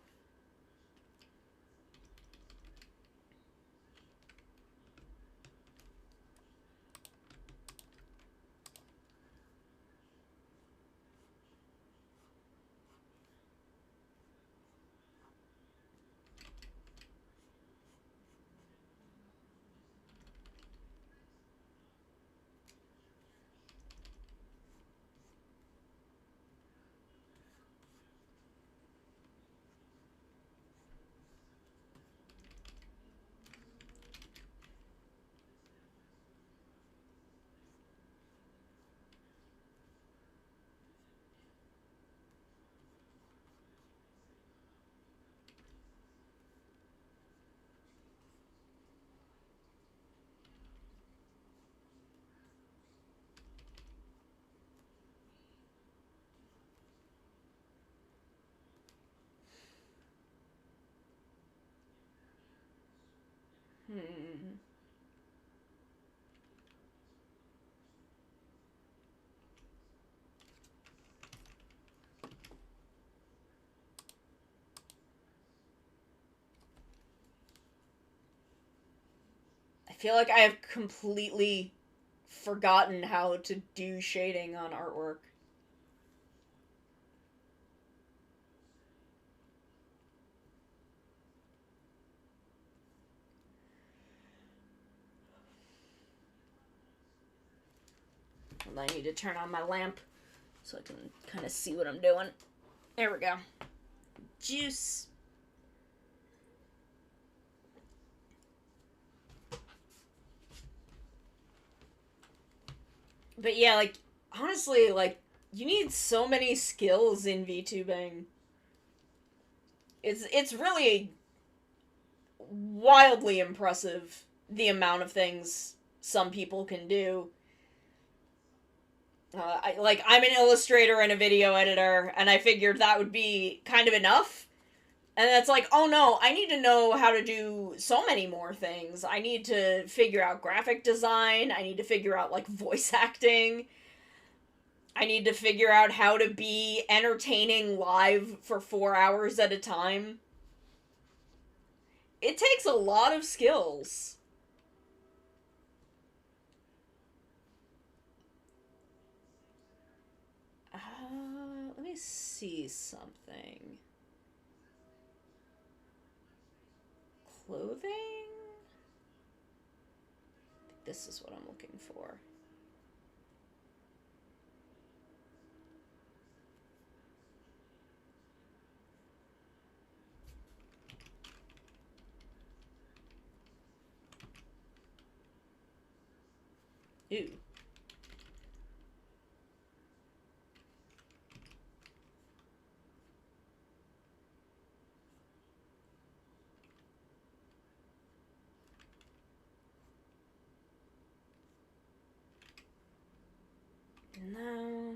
[SPEAKER 1] Hmm. I feel like I have completely forgotten how to do shading on artwork. And I need to turn on my lamp so I can kind of see what I'm doing. There we go. Juice. But yeah, like, honestly, like, you need so many skills in VTubing. It's really wildly impressive the amount of things some people can do. I'm an illustrator and a video editor, and I figured that would be kind of enough. And it's like, oh no, I need to know how to do so many more things. I need to figure out graphic design. I need to figure out, like, voice acting. I need to figure out how to be entertaining live for 4 hours at a time. It takes a lot of skills. Let me see something. Clothing? I think this is what I'm looking for. Ooh. No.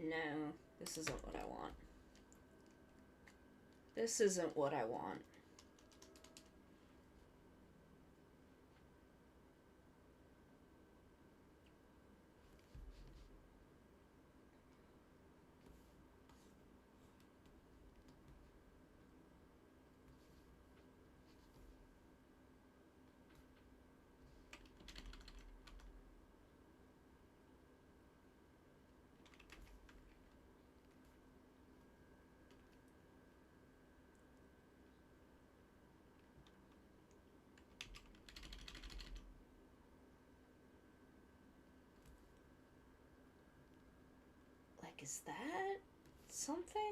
[SPEAKER 1] No, this isn't what I want. This isn't what I want. Like, is that something?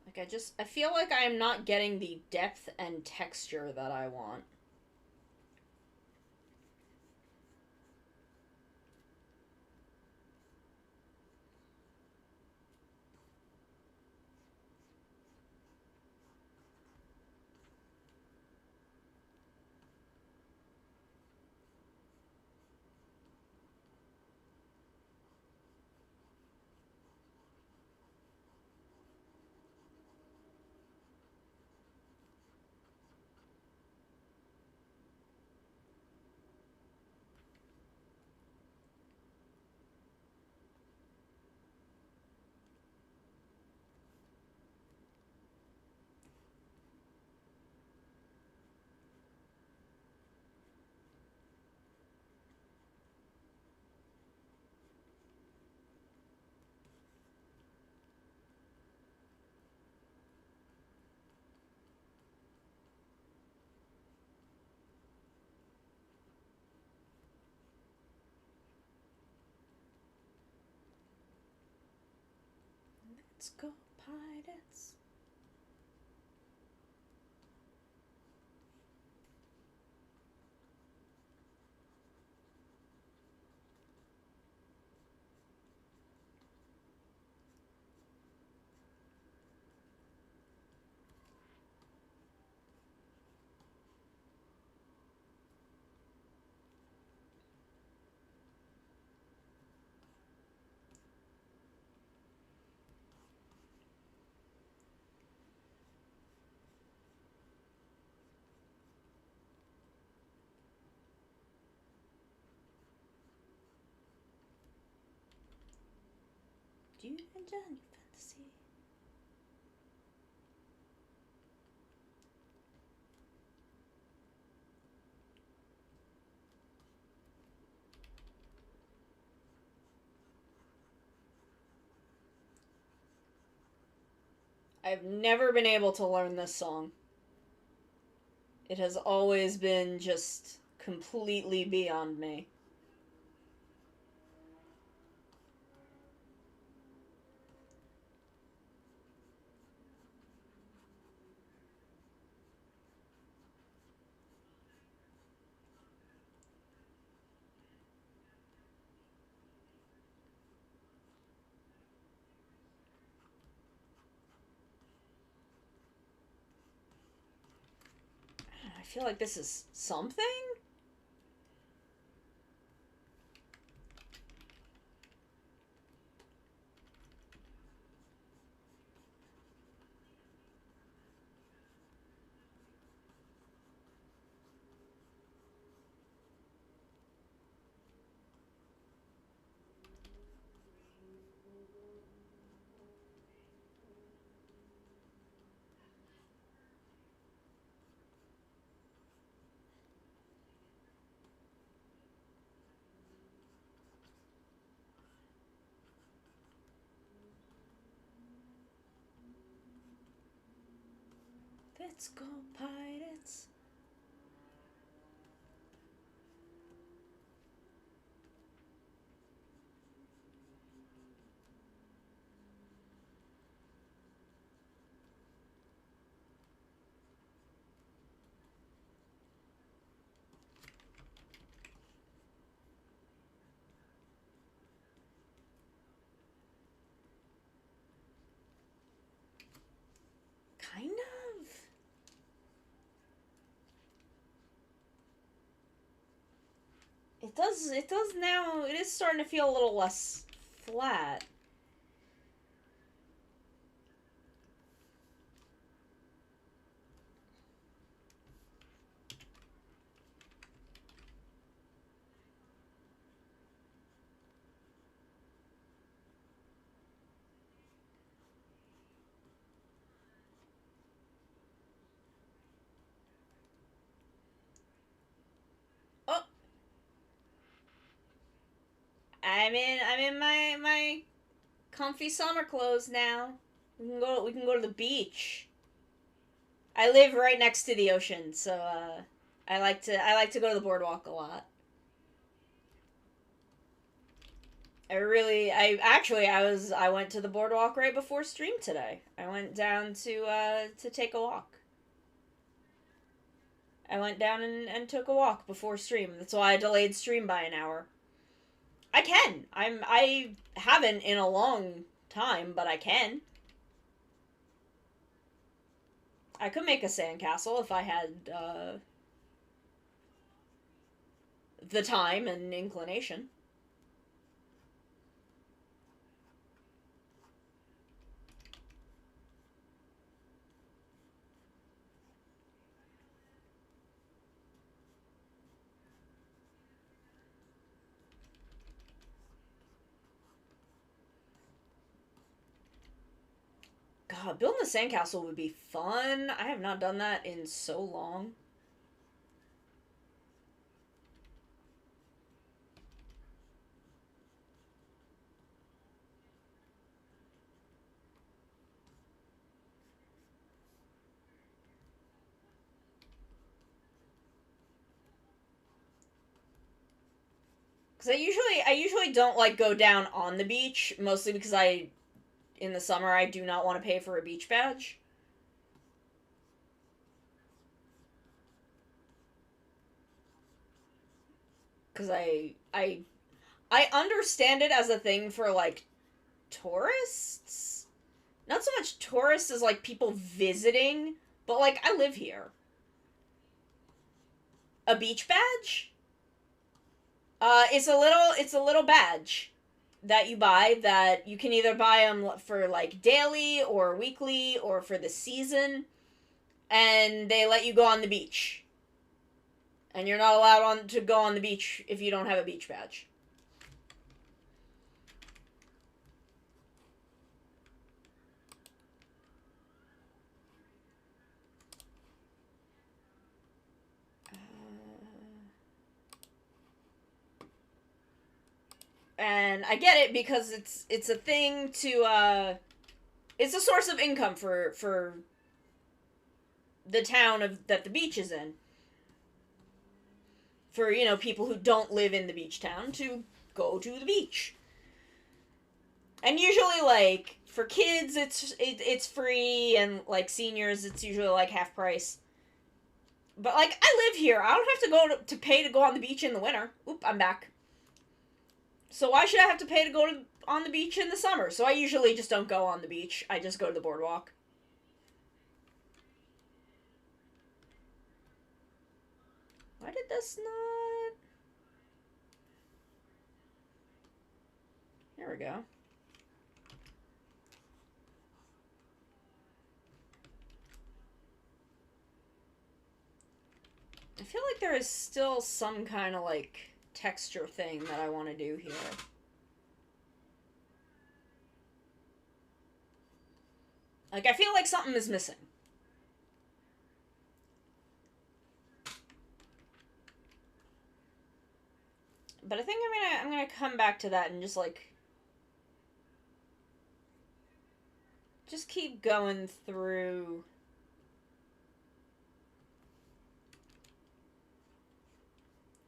[SPEAKER 1] Like, I feel like I am not getting the depth and texture that I want. Let's go, pirates. Do you enjoy your fantasy? I've never been able to learn this song. It has always been just completely beyond me. I feel like this is something? Let's go, pirates. Kind of. It does now. It is starting to feel a little less flat. Oh, I'm in my comfy summer clothes now. We can go to the beach. I live right next to the ocean, so I like to go to the boardwalk a lot. I went to the boardwalk right before stream today. I went down to take a walk. I went down and took a walk before stream. That's why I delayed stream by an hour. I can. I haven't in a long time, but I can. I could make a sandcastle if I had the time and inclination. God, building a sandcastle would be fun. I have not done that in so long. Because I usually don't like go down on the beach, mostly because in the summer I do not want to pay for a beach badge. Because I understand it as a thing for like tourists. Not so much tourists as like people visiting, but like I live here. A beach badge? It's a little badge that you buy that you can either buy them for like daily or weekly or for the season, and they let you go on the beach. And you're not allowed to go on the beach if you don't have a beach badge. And I get it because it's a thing to it's a source of income for the town that the beach is in. For, you know, people who don't live in the beach town to go to the beach. And usually, like, for kids it's free, and like seniors it's usually like half price. But like, I live here. I don't have to go to pay to go on the beach in the winter. Oop, I'm back. So why should I have to pay to go on the beach in the summer? So I usually just don't go on the beach. I just go to the boardwalk. Why did this not... There we go. I feel like there is still some kind of, like, texture thing that I want to do here. Like, I feel like something is missing. But I think I'm gonna come back to that and just, like, just keep going through...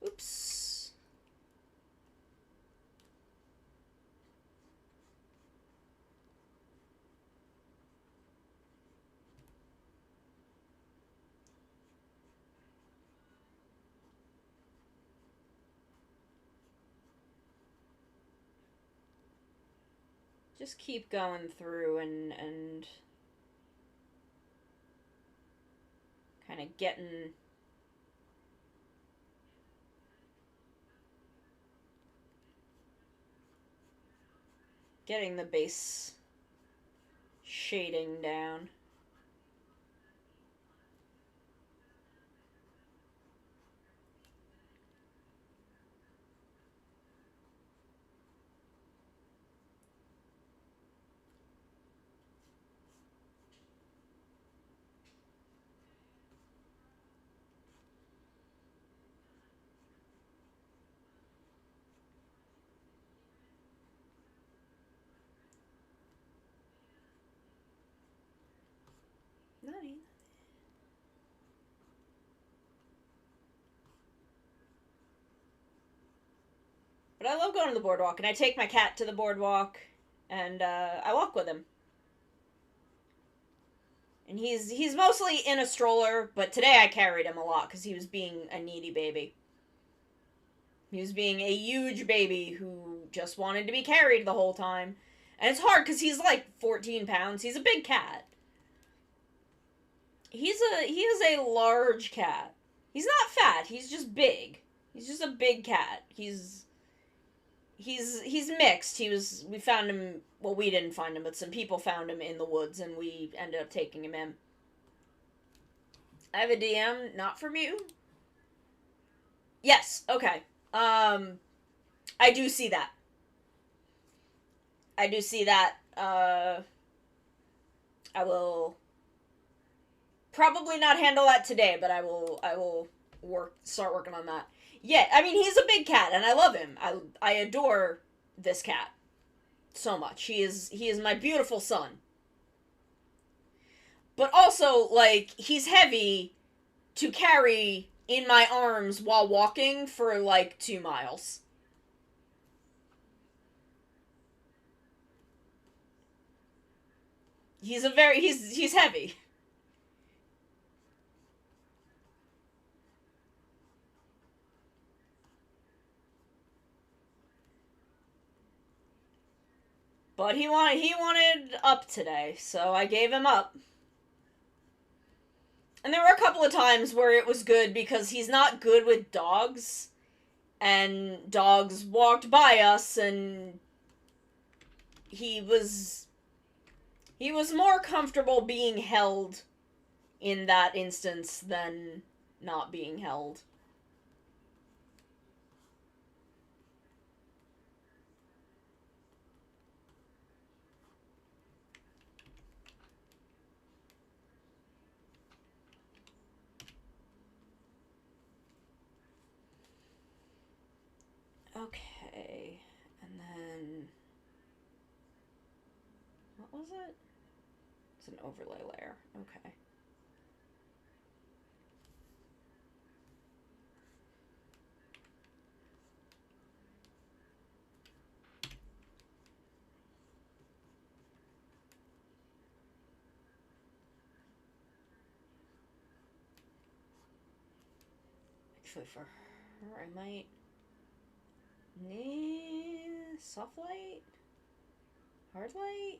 [SPEAKER 1] Oops. Just keep going through and kind of getting the base shading down. But I love going to the boardwalk, and I take my cat to the boardwalk, and I walk with him. And he's mostly in a stroller, but today I carried him a lot because he was being a needy baby. He was being a huge baby who just wanted to be carried the whole time. And it's hard because he's like 14 pounds. He's a big cat. He is a large cat. He's not fat. He's just big. He's just a big cat. He's mixed. We found him, well, we didn't find him, but some people found him in the woods and we ended up taking him in. I have a DM, not from you. Yes, okay. I do see that. I do see that. I will probably not handle that today, but I will start working on that. Yeah, I mean, he's a big cat, and I love him. I adore this cat so much. He is my beautiful son. But also, like, he's heavy to carry in my arms while walking for, like, 2 miles. He's heavy. But he wanted up today, so I gave him up. And there were a couple of times where it was good because he's not good with dogs. And dogs walked by us and he was more comfortable being held in that instance than not being held. Okay, and then what was it? It's an overlay layer. Okay. Actually, for her, I might soft light, hard light,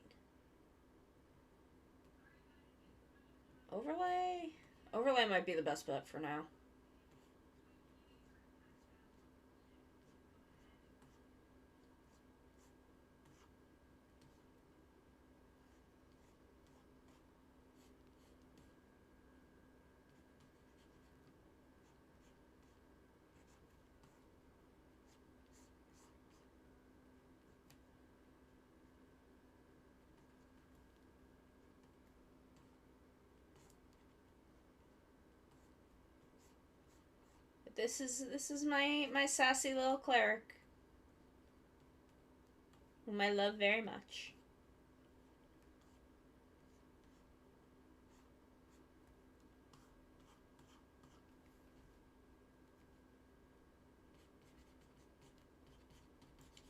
[SPEAKER 1] overlay. Overlay might be the best bet for now. This is my sassy little cleric, whom I love very much.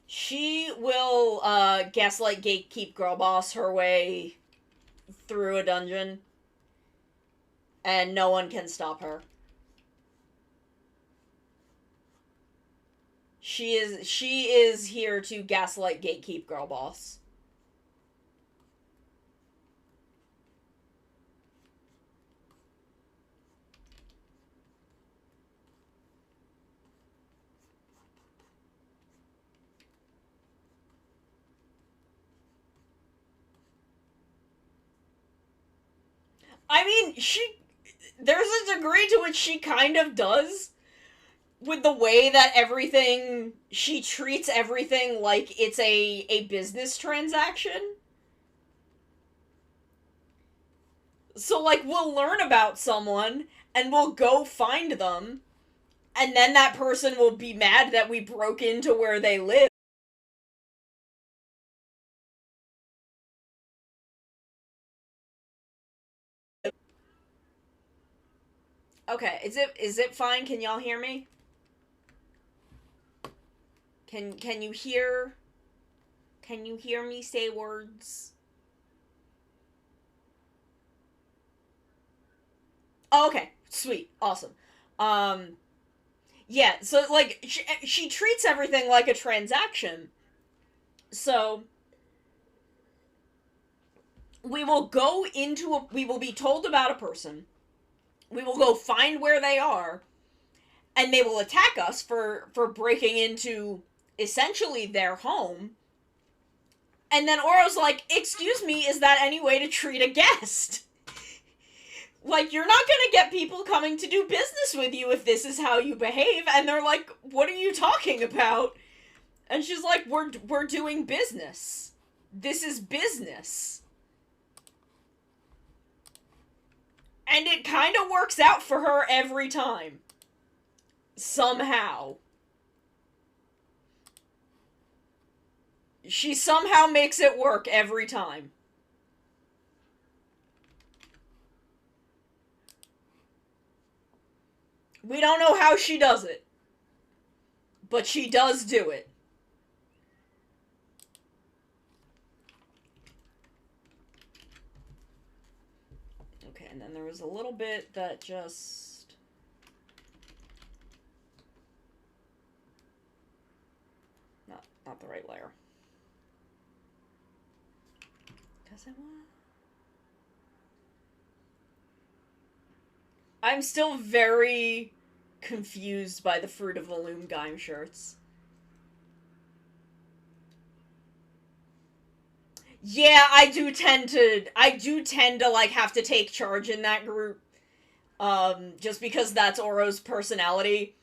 [SPEAKER 1] She will gaslight gatekeep girl boss her way through a dungeon, and no one can stop her. She is here to gaslight gatekeep girl boss. I mean, there's a degree to which she kind of does, with the way that she treats everything like it's a business transaction. So, like, we'll learn about someone, and we'll go find them, and then that person will be mad that we broke into where they live. Okay, is it fine? Can y'all hear me? Can you hear? Can you hear me say words? Oh, okay. Sweet. Awesome. Yeah, so, like, she treats everything like a transaction. So, we will we will be told about a person. We will go find where they are, and they will attack us for breaking into, essentially, their home. And then Oro's like, excuse me, is that any way to treat a guest? Like, you're not gonna get people coming to do business with you if this is how you behave. And they're like, what are you talking about? And she's like, we're doing business. This is business. And it kind of works out for her every time. Somehow. She somehow makes it work every time. We don't know how she does it. But she does do it. Okay, and then there was a little bit that just... Not the right layer. Because I want... I'm still very confused by the Fruit of the Loom Gaim shirts. Yeah, I do tend to, like, have to take charge in that group. Just because that's Oro's personality.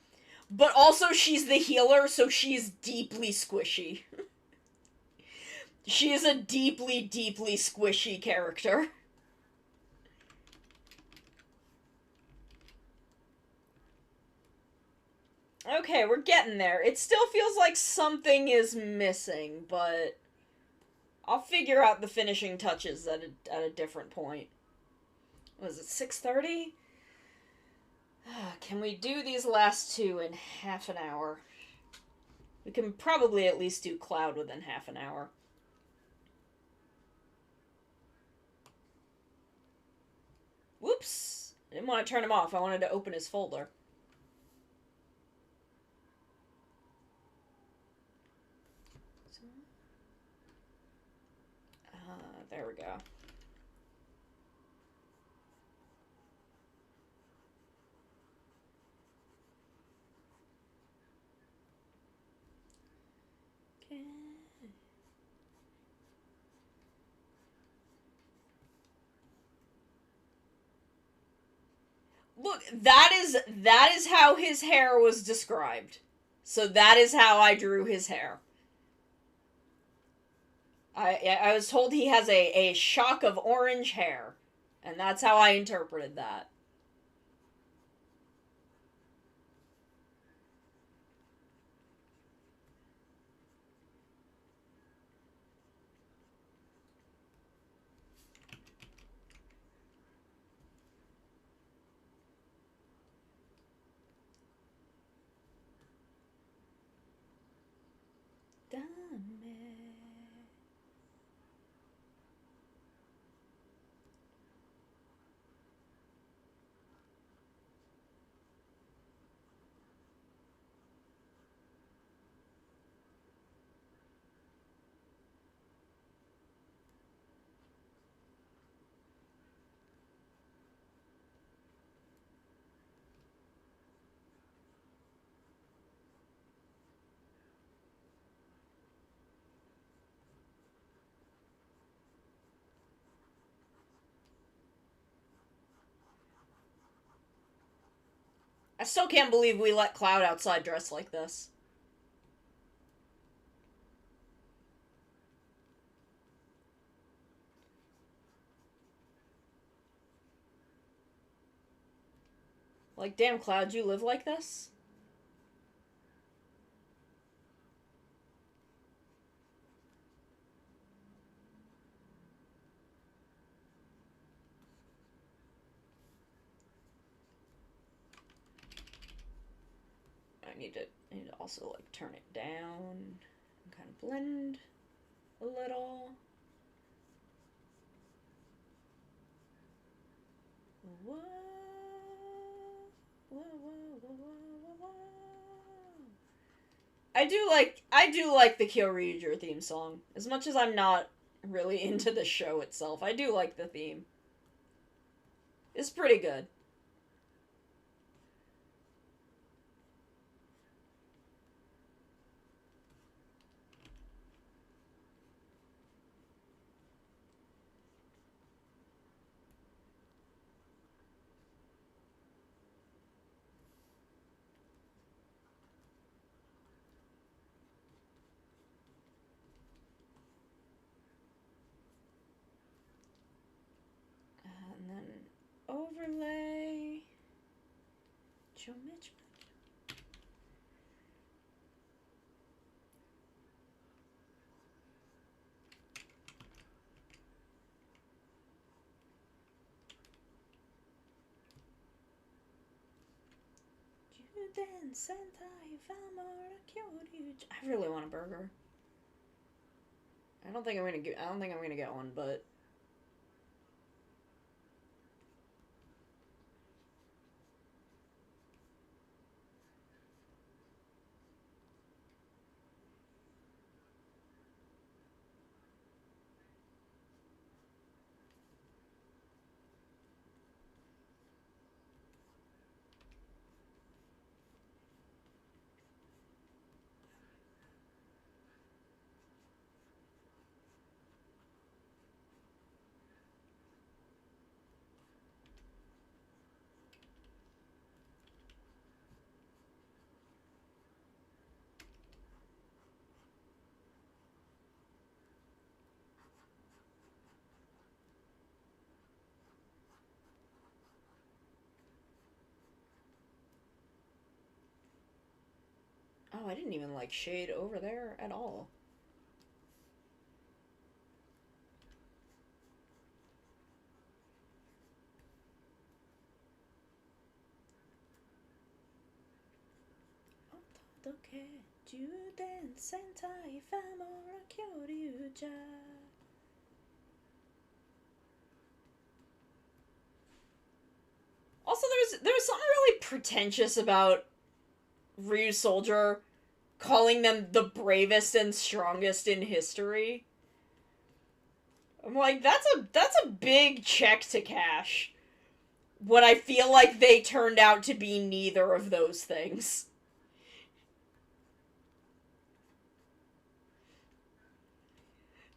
[SPEAKER 1] But also, she's the healer, so she's deeply squishy. She is a deeply, deeply squishy character. Okay, we're getting there. It still feels like something is missing, but I'll figure out the finishing touches at a different point. Was it 6:30? Can we do these last two in half an hour? We can probably at least do Cloud within half an hour. Whoops! I didn't want to turn him off. I wanted to open his folder. There we go. Okay. Look, that is how his hair was described. So that is how I drew his hair. I was told he has a shock of orange hair. And that's how I interpreted that. I still can't believe we let Cloud outside dress like this. Like, damn, Cloud, you live like this? I need to also like turn it down and kind of blend a little. Whoa, whoa, whoa, whoa, whoa, whoa. I do like the Kyoryuger theme song. As much as I'm not really into the show itself, I do like the theme. It's pretty good. And then overlay. I really want a burger. I don't think I'm gonna get one, but oh, I didn't even like shade over there at all. Also, there's something really pretentious about Ryu Soldier calling them the bravest and strongest in history. I'm like, that's a big check to cash. When I feel like they turned out to be neither of those things.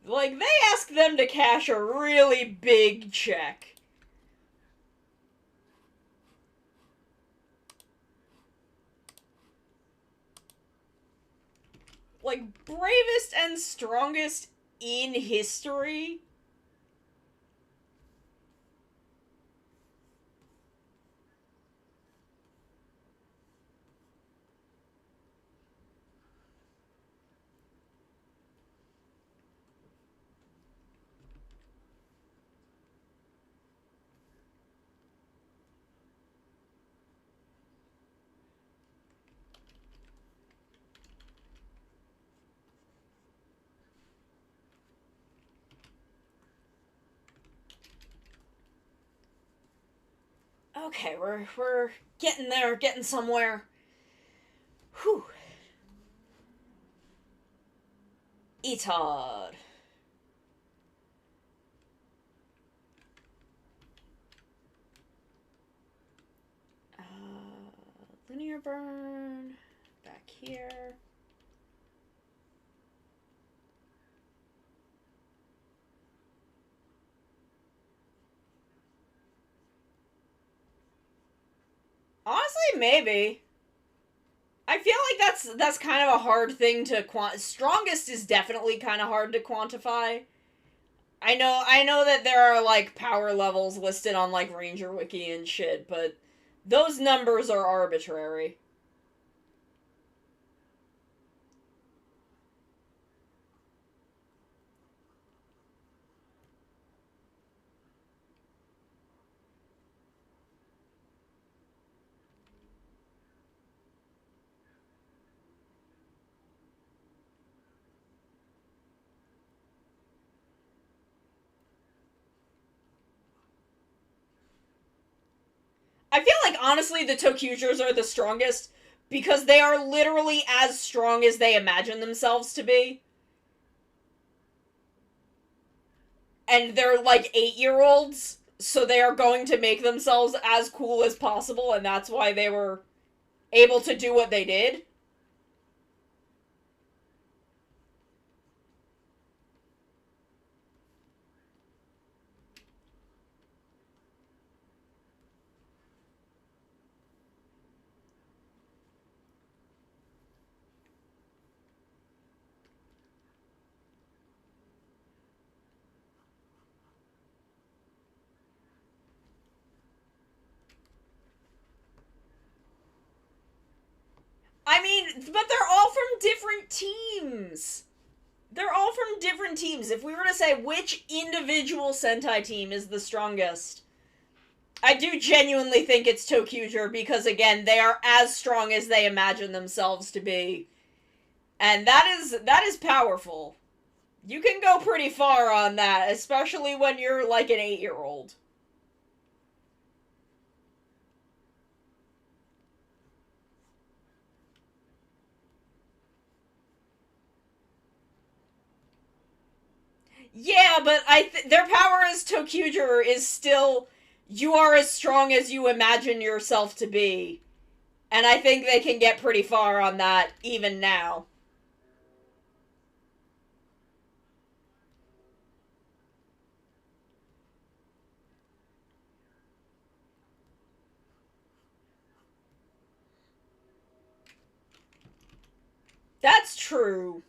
[SPEAKER 1] Like, they asked them to cash a really big check. Like, bravest and strongest in history? Okay, we're getting there, getting somewhere. Whew. Etod. Linear burn. Back here. Honestly, maybe. I feel like that's kind of a hard thing to strongest is definitely kind of hard to quantify. I know that there are like power levels listed on like Ranger Wiki and shit, but those numbers are arbitrary. I feel like, honestly, the Tokyujers are the strongest because they are literally as strong as they imagine themselves to be. And they're, like, 8-year-olds, so they are going to make themselves as cool as possible, and that's why they were able to do what they did. I mean, but they're all from different teams. They're all from different teams. If we were to say which individual Sentai team is the strongest, I do genuinely think it's Tokyuger because, again, they are as strong as they imagine themselves to be. And that is powerful. You can go pretty far on that, especially when you're like an 8-year-old. Yeah, but their power as Tokyuger is still, you are as strong as you imagine yourself to be. And I think they can get pretty far on that even now. That's true.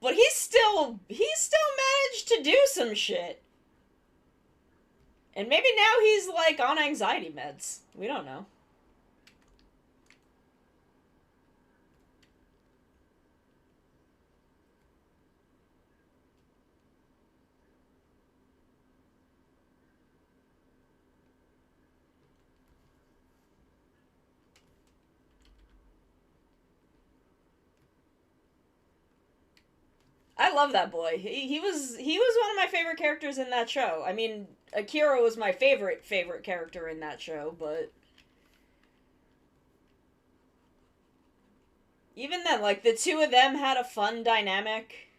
[SPEAKER 1] But he still managed to do some shit. And maybe now he's, like, on anxiety meds. We don't know. I love that boy. He was one of my favorite characters in that show. I mean, Akira was my favorite character in that show, but even then, like, the two of them had a fun dynamic.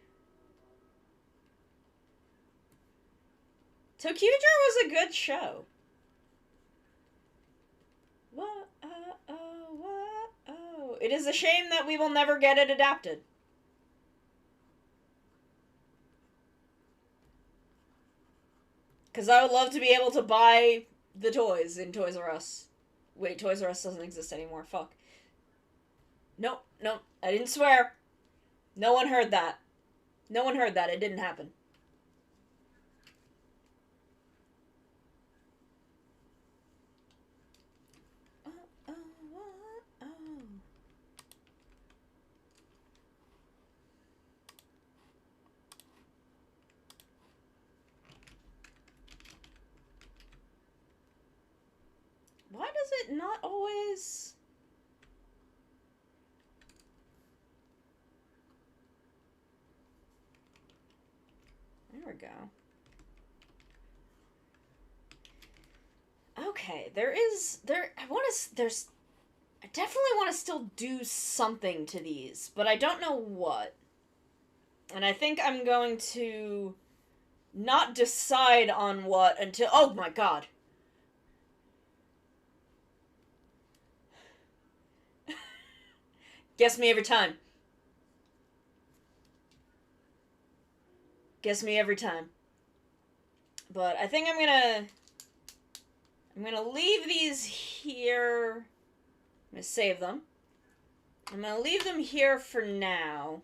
[SPEAKER 1] Tokyuger was a good show. Whoa. It is a shame that we will never get it adapted. Because I would love to be able to buy the toys in Toys R Us. Wait, Toys R Us doesn't exist anymore. Fuck. Nope. I didn't swear. No one heard that. No one heard that. It didn't happen. Why does it not always... There we go. Okay, I definitely want to still do something to these, but I don't know what. And I think I'm going to not decide on what until... Oh my god. Guess me every time. Guess me every time. But I think I'm gonna leave these here. I'm gonna save them. I'm gonna leave them here for now.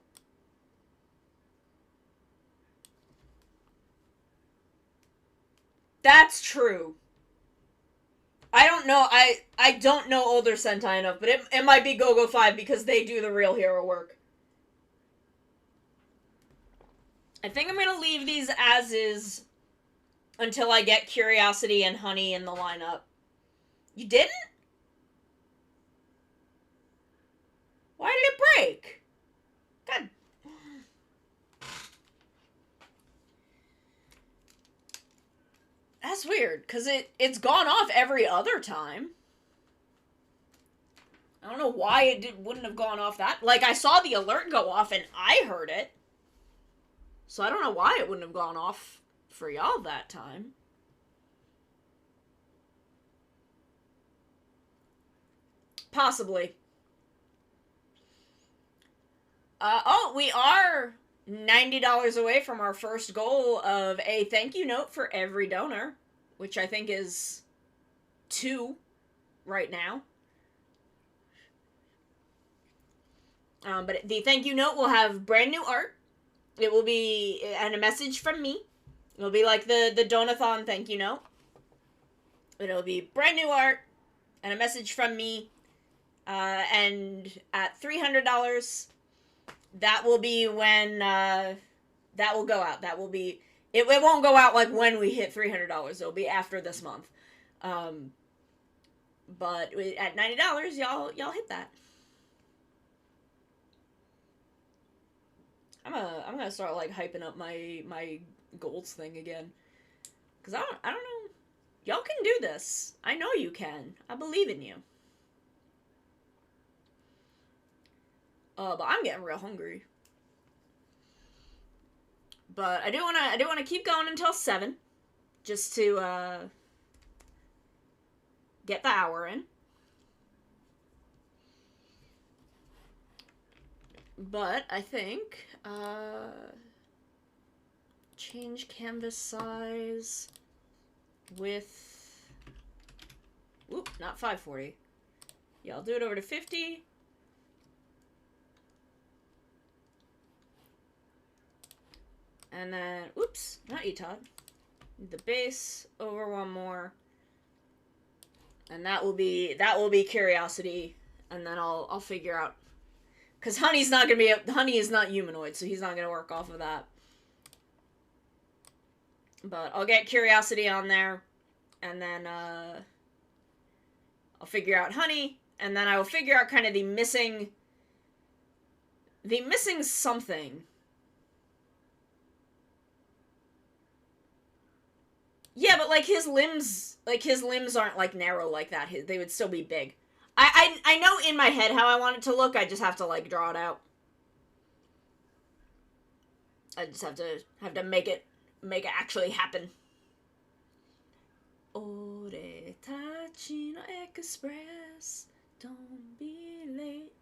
[SPEAKER 1] That's true. I don't know. I don't know older Sentai enough, but it might be Go-Go 5 because they do the real hero work. I think I'm gonna leave these as is until I get Curiosity and Honey in the lineup. You didn't? Why did it break? God. That's weird, because it's gone off every other time. I don't know why wouldn't have gone off that. Like, I saw the alert go off and I heard it. So I don't know why it wouldn't have gone off for y'all that time. Possibly. Oh, we are $90 away from our first goal of a thank you note for every donor, which I think is 2 right now. But the thank you note will have brand new art. It will be, and a message from me. It'll be like the Donathon thank you note. It'll be brand new art and a message from me. And at $300, that will be when that will go out. That will be, it won't go out like when we hit $300. It'll be after this month. But at $90, y'all hit that. I'm gonna start like hyping up my goals thing again, cause I don't know, y'all can do this. I know you can. I believe in you. But I'm getting real hungry. But I do wanna keep going until 7, just to get the hour in. But I think, change canvas size with, whoop, not 540. Yeah, I'll do it over to 50. And then, oops, not you, Todd. The base over one more. And that will be curiosity. And then I'll figure out. Because Honey is not humanoid, so he's not going to work off of that. But I'll get curiosity on there, and then I'll figure out Honey, and then I will figure out kind of the missing something. Yeah, but like his limbs aren't like narrow like that. They would still be big. I know in my head how I want it to look. I just have to like draw it out. I just have to make it actually happen. Ore tachi no express, don't be late.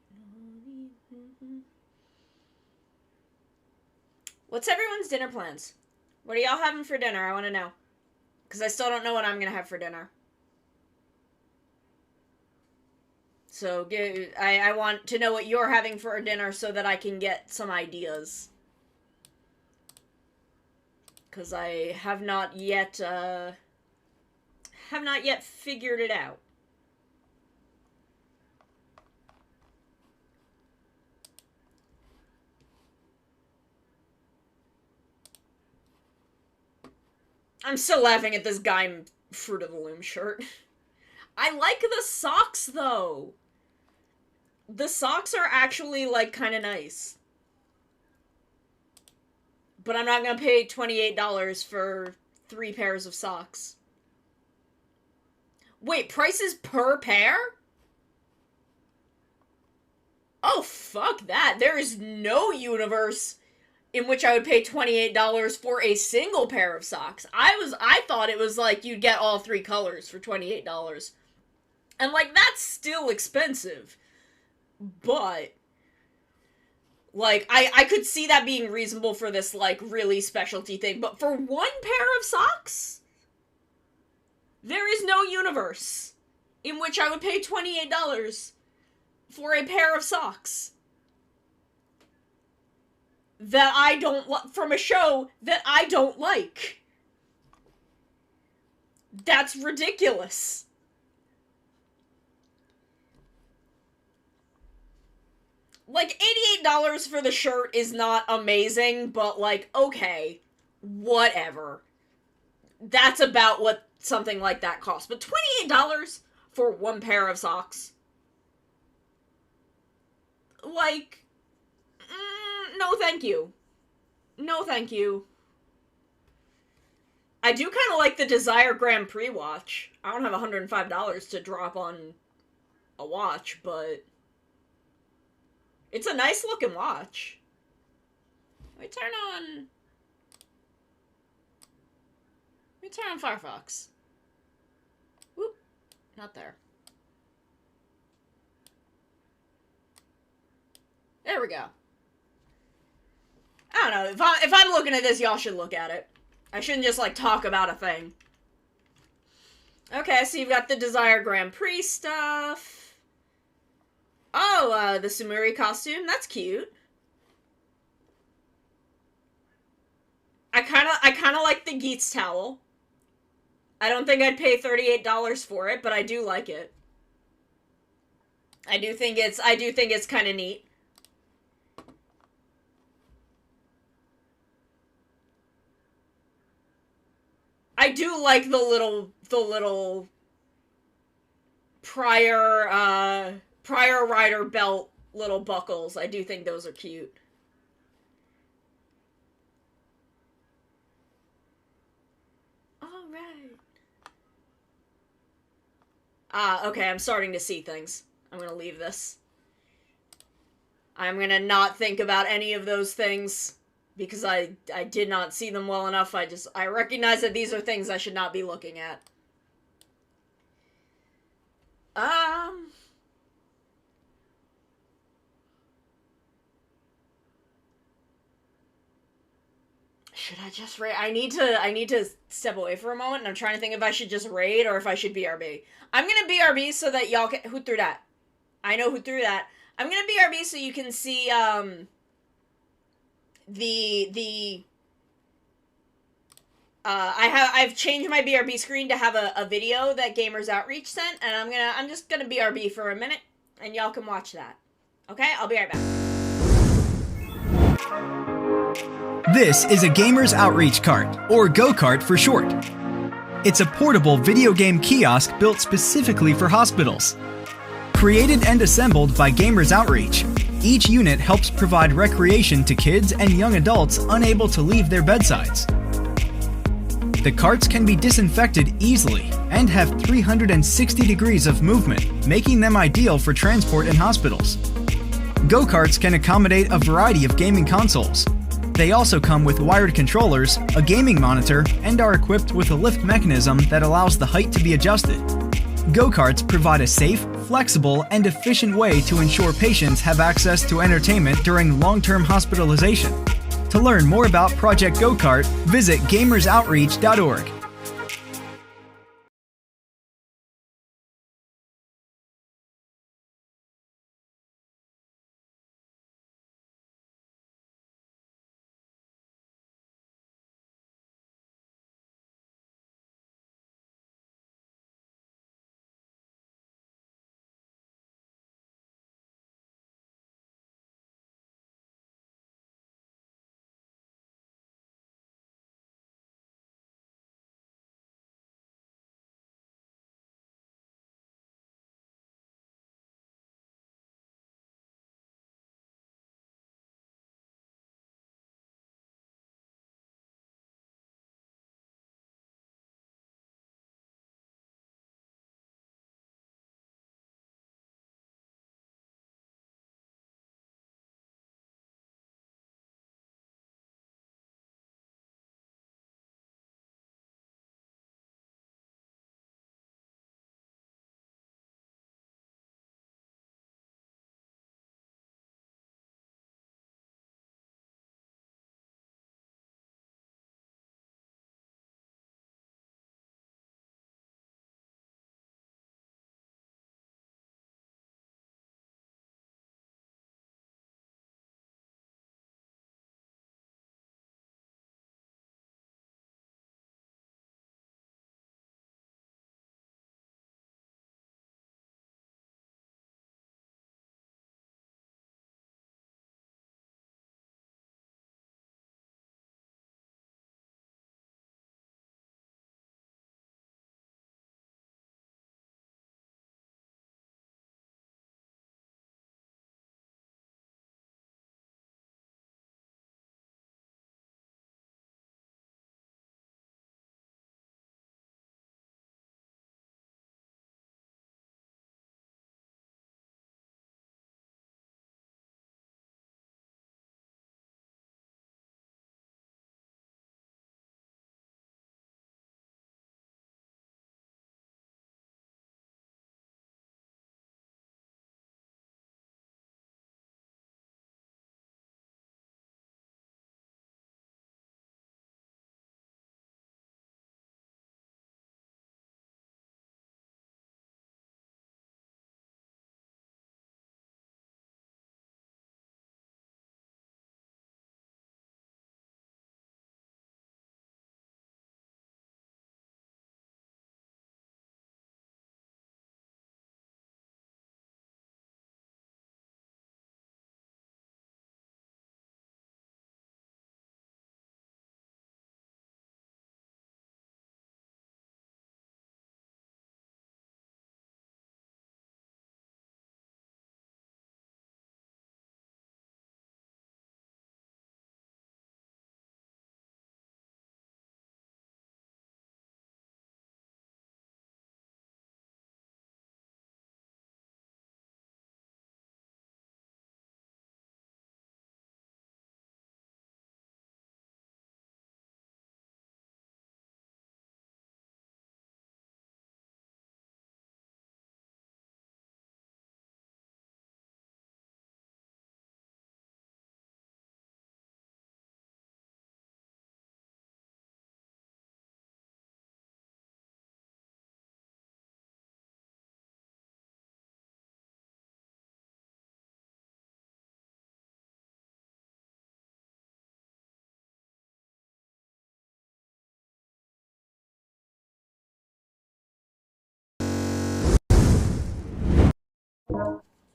[SPEAKER 1] What's everyone's dinner plans? What are y'all having for dinner? I want to know. Because I still don't know what I'm going to have for dinner. So I want to know what you're having for dinner so that I can get some ideas. Because I have not yet figured it out. I'm still laughing at this guy in Fruit of the Loom shirt. I like the socks, though. The socks are actually, like, kind of nice. But I'm not gonna pay $28 for 3 pairs of socks. Wait, prices per pair? Oh, fuck that. There is no universe in which I would pay $28 for a single pair of socks. I thought it was like you'd get all 3 colors for $28. And, like, that's still expensive. But, like, I could see that being reasonable for this, like, really specialty thing. But for 1 pair of socks? There is no universe in which I would pay $28 for a pair of socks that I don't from a show that I don't like. That's ridiculous. Like, $88 for the shirt is not amazing, but, like, okay, whatever. That's about what something like that costs. But $28 for 1 pair of socks? Like, no thank you. No thank you. I do kind of like the Desire Grand Prix watch. I don't have $105 to drop on a watch, but it's a nice looking watch. Let me turn on Firefox. Whoop, not there. There we go. I don't know, if I'm looking at this, y'all should look at it. I shouldn't just, like, talk about a thing. Okay, so you've got the Desire Grand Prix stuff. Oh, the Sumuri costume. That's cute. I kinda like the Geats towel. I don't think I'd pay $38 for it, but I do like it. I do think it's kind of neat. I do like the little prior rider belt little buckles. I do think those are cute. Alright. Okay, I'm starting to see things. I'm gonna leave this. I'm gonna not think about any of those things because I did not see them well enough. I recognize that these are things I should not be looking at. Should I just raid? I need to step away for a moment, and I'm trying to think if I should just raid or if I should BRB. I'm gonna BRB so that y'all can... Who threw that? I know who threw that. I'm gonna BRB so you can see, I've changed my BRB screen to have a video that Gamers Outreach sent, and I'm just gonna BRB for a minute, and y'all can watch that. Okay? I'll be right back.
[SPEAKER 4] This is a Gamers Outreach Cart, or Go-Kart for short. It's a portable video game kiosk built specifically for hospitals. Created and assembled by Gamers Outreach, each unit helps provide recreation to kids and young adults unable to leave their bedsides. The carts can be disinfected easily and have 360 degrees of movement, making them ideal for transport in hospitals. Go-karts can accommodate a variety of gaming consoles. They also come with wired controllers, a gaming monitor, and are equipped with a lift mechanism that allows the height to be adjusted. Go-karts provide a safe, flexible, and efficient way to ensure patients have access to entertainment during long-term hospitalization. To learn more about Project Go-Kart, visit gamersoutreach.org.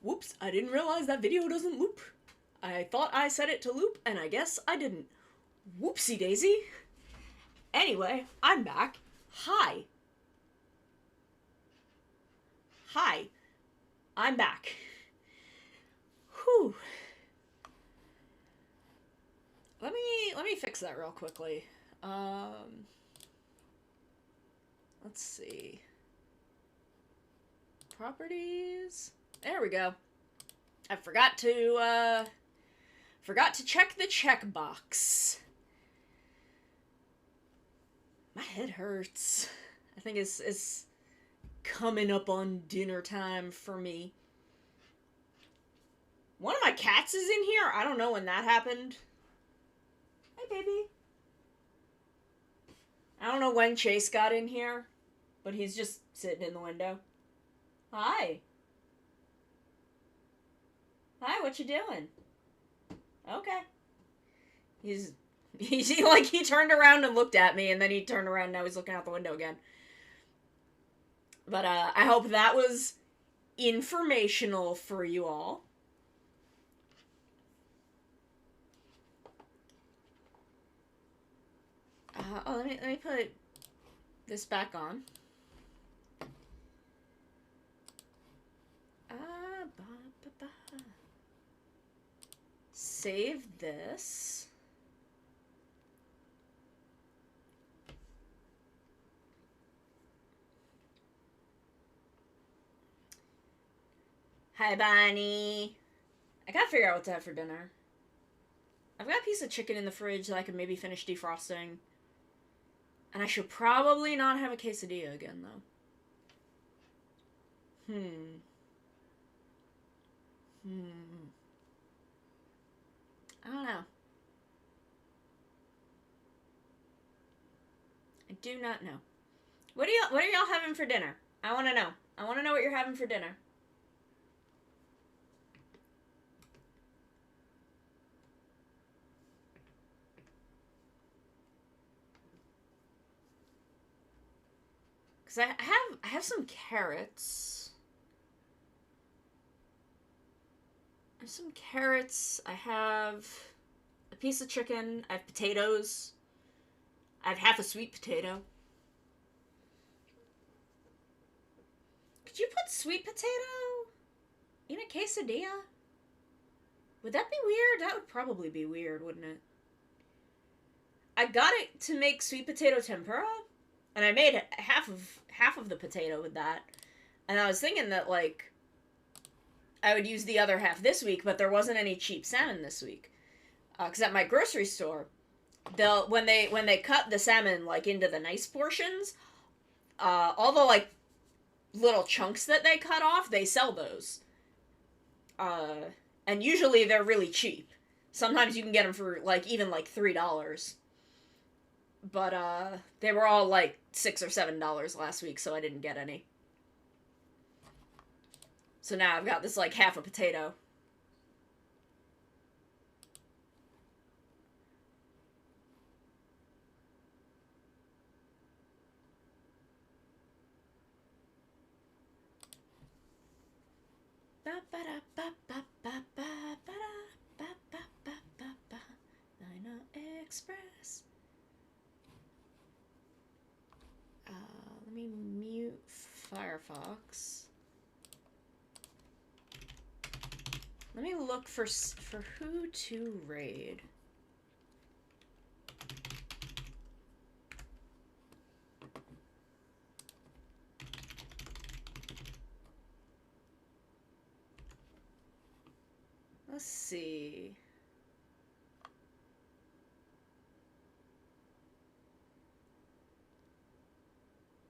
[SPEAKER 1] Whoops, I didn't realize that video doesn't loop. I thought I set it to loop, and I guess I didn't. Whoopsie daisy. Anyway, I'm back. Hi. Hi. I'm back. Whew. Let me fix that real quickly. Let's see. Properties. There we go. I forgot to check the checkbox. My head hurts. I think it's coming up on dinner time for me. One of my cats is in here. I don't know when that happened. Hey, baby. I don't know when Chase got in here, but he's just sitting in the window. Hi. Hi, what you doing? Okay. He turned around and looked at me, and then he turned around and now he's looking out the window again. But, I hope that was informational for you all. Let me put this back on. Save this. Hi, Bonnie. I gotta figure out what to have for dinner. I've got a piece of chicken in the fridge that I could maybe finish defrosting. And I should probably not have a quesadilla again, though. I don't know. I do not know. What are y'all having for dinner? I want to know. I want to know what you're having for dinner. Because I have some carrots. I have some carrots. I have a piece of chicken. I have potatoes. I have half a sweet potato. Could you put sweet potato in a quesadilla? Would that be weird? That would probably be weird, wouldn't it? I got it to make sweet potato tempura, and I made half of the potato with that. And I was thinking that, like, I would use the other half this week, but there wasn't any cheap salmon this week. Because at my grocery store, when they cut the salmon, like, into the nice portions, all the, like, little chunks that they cut off, they sell those. And usually they're really cheap. Sometimes you can get them for, like, even, like, $3. But, they were all, like, $6 or $7 last week, so I didn't get any. So now I've got this, like, half a potato. Dino Express. Let me mute Firefox. Let me look for who to raid. Let's see.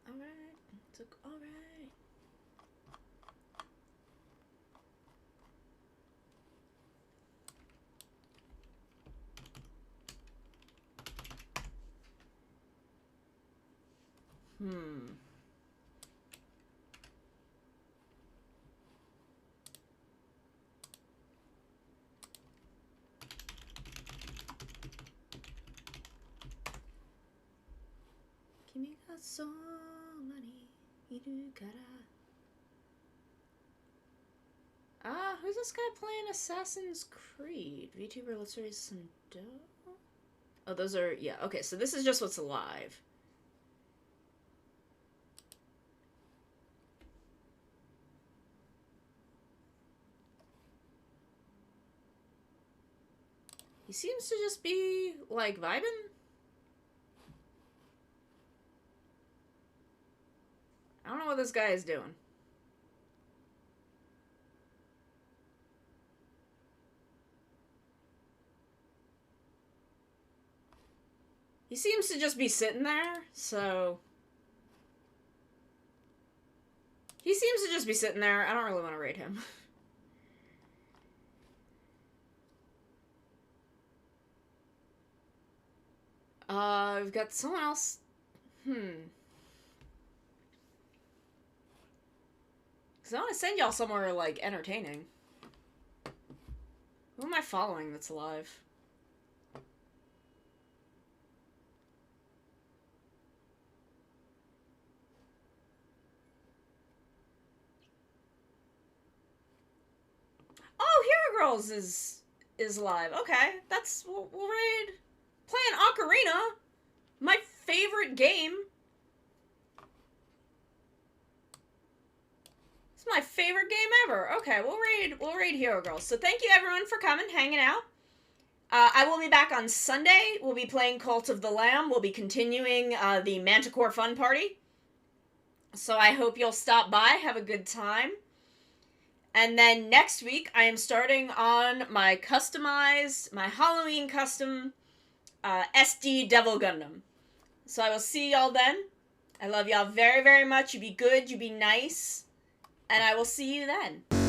[SPEAKER 1] Alright, took alright. Kimi ga so many iru kara. this guy playing Assassin's Creed? VTuber, Let's Raise Some Dough? Oh, those are... Yeah, okay, so this is just what's live. He seems to just be, like, vibing. I don't know what this guy is doing. He seems to just be sitting there, so... He seems to just be sitting there. I don't really want to raid him. We've got someone else. Because I want to send y'all somewhere, like, entertaining. Who am I following that's alive? Oh, Hero Girls is live. Okay, we'll raid. Playing Ocarina, my favorite game. It's my favorite game ever. Okay, we'll raid Hero Girls. So thank you everyone for coming, hanging out. I will be back on Sunday. We'll be playing Cult of the Lamb. We'll be continuing the Manticore Fun Party. So I hope you'll stop by, have a good time. And then next week, I am starting on my Halloween custom SD Devil Gundam. So I will see y'all then. I love y'all very, very much. You be good, you be nice. And I will see you then.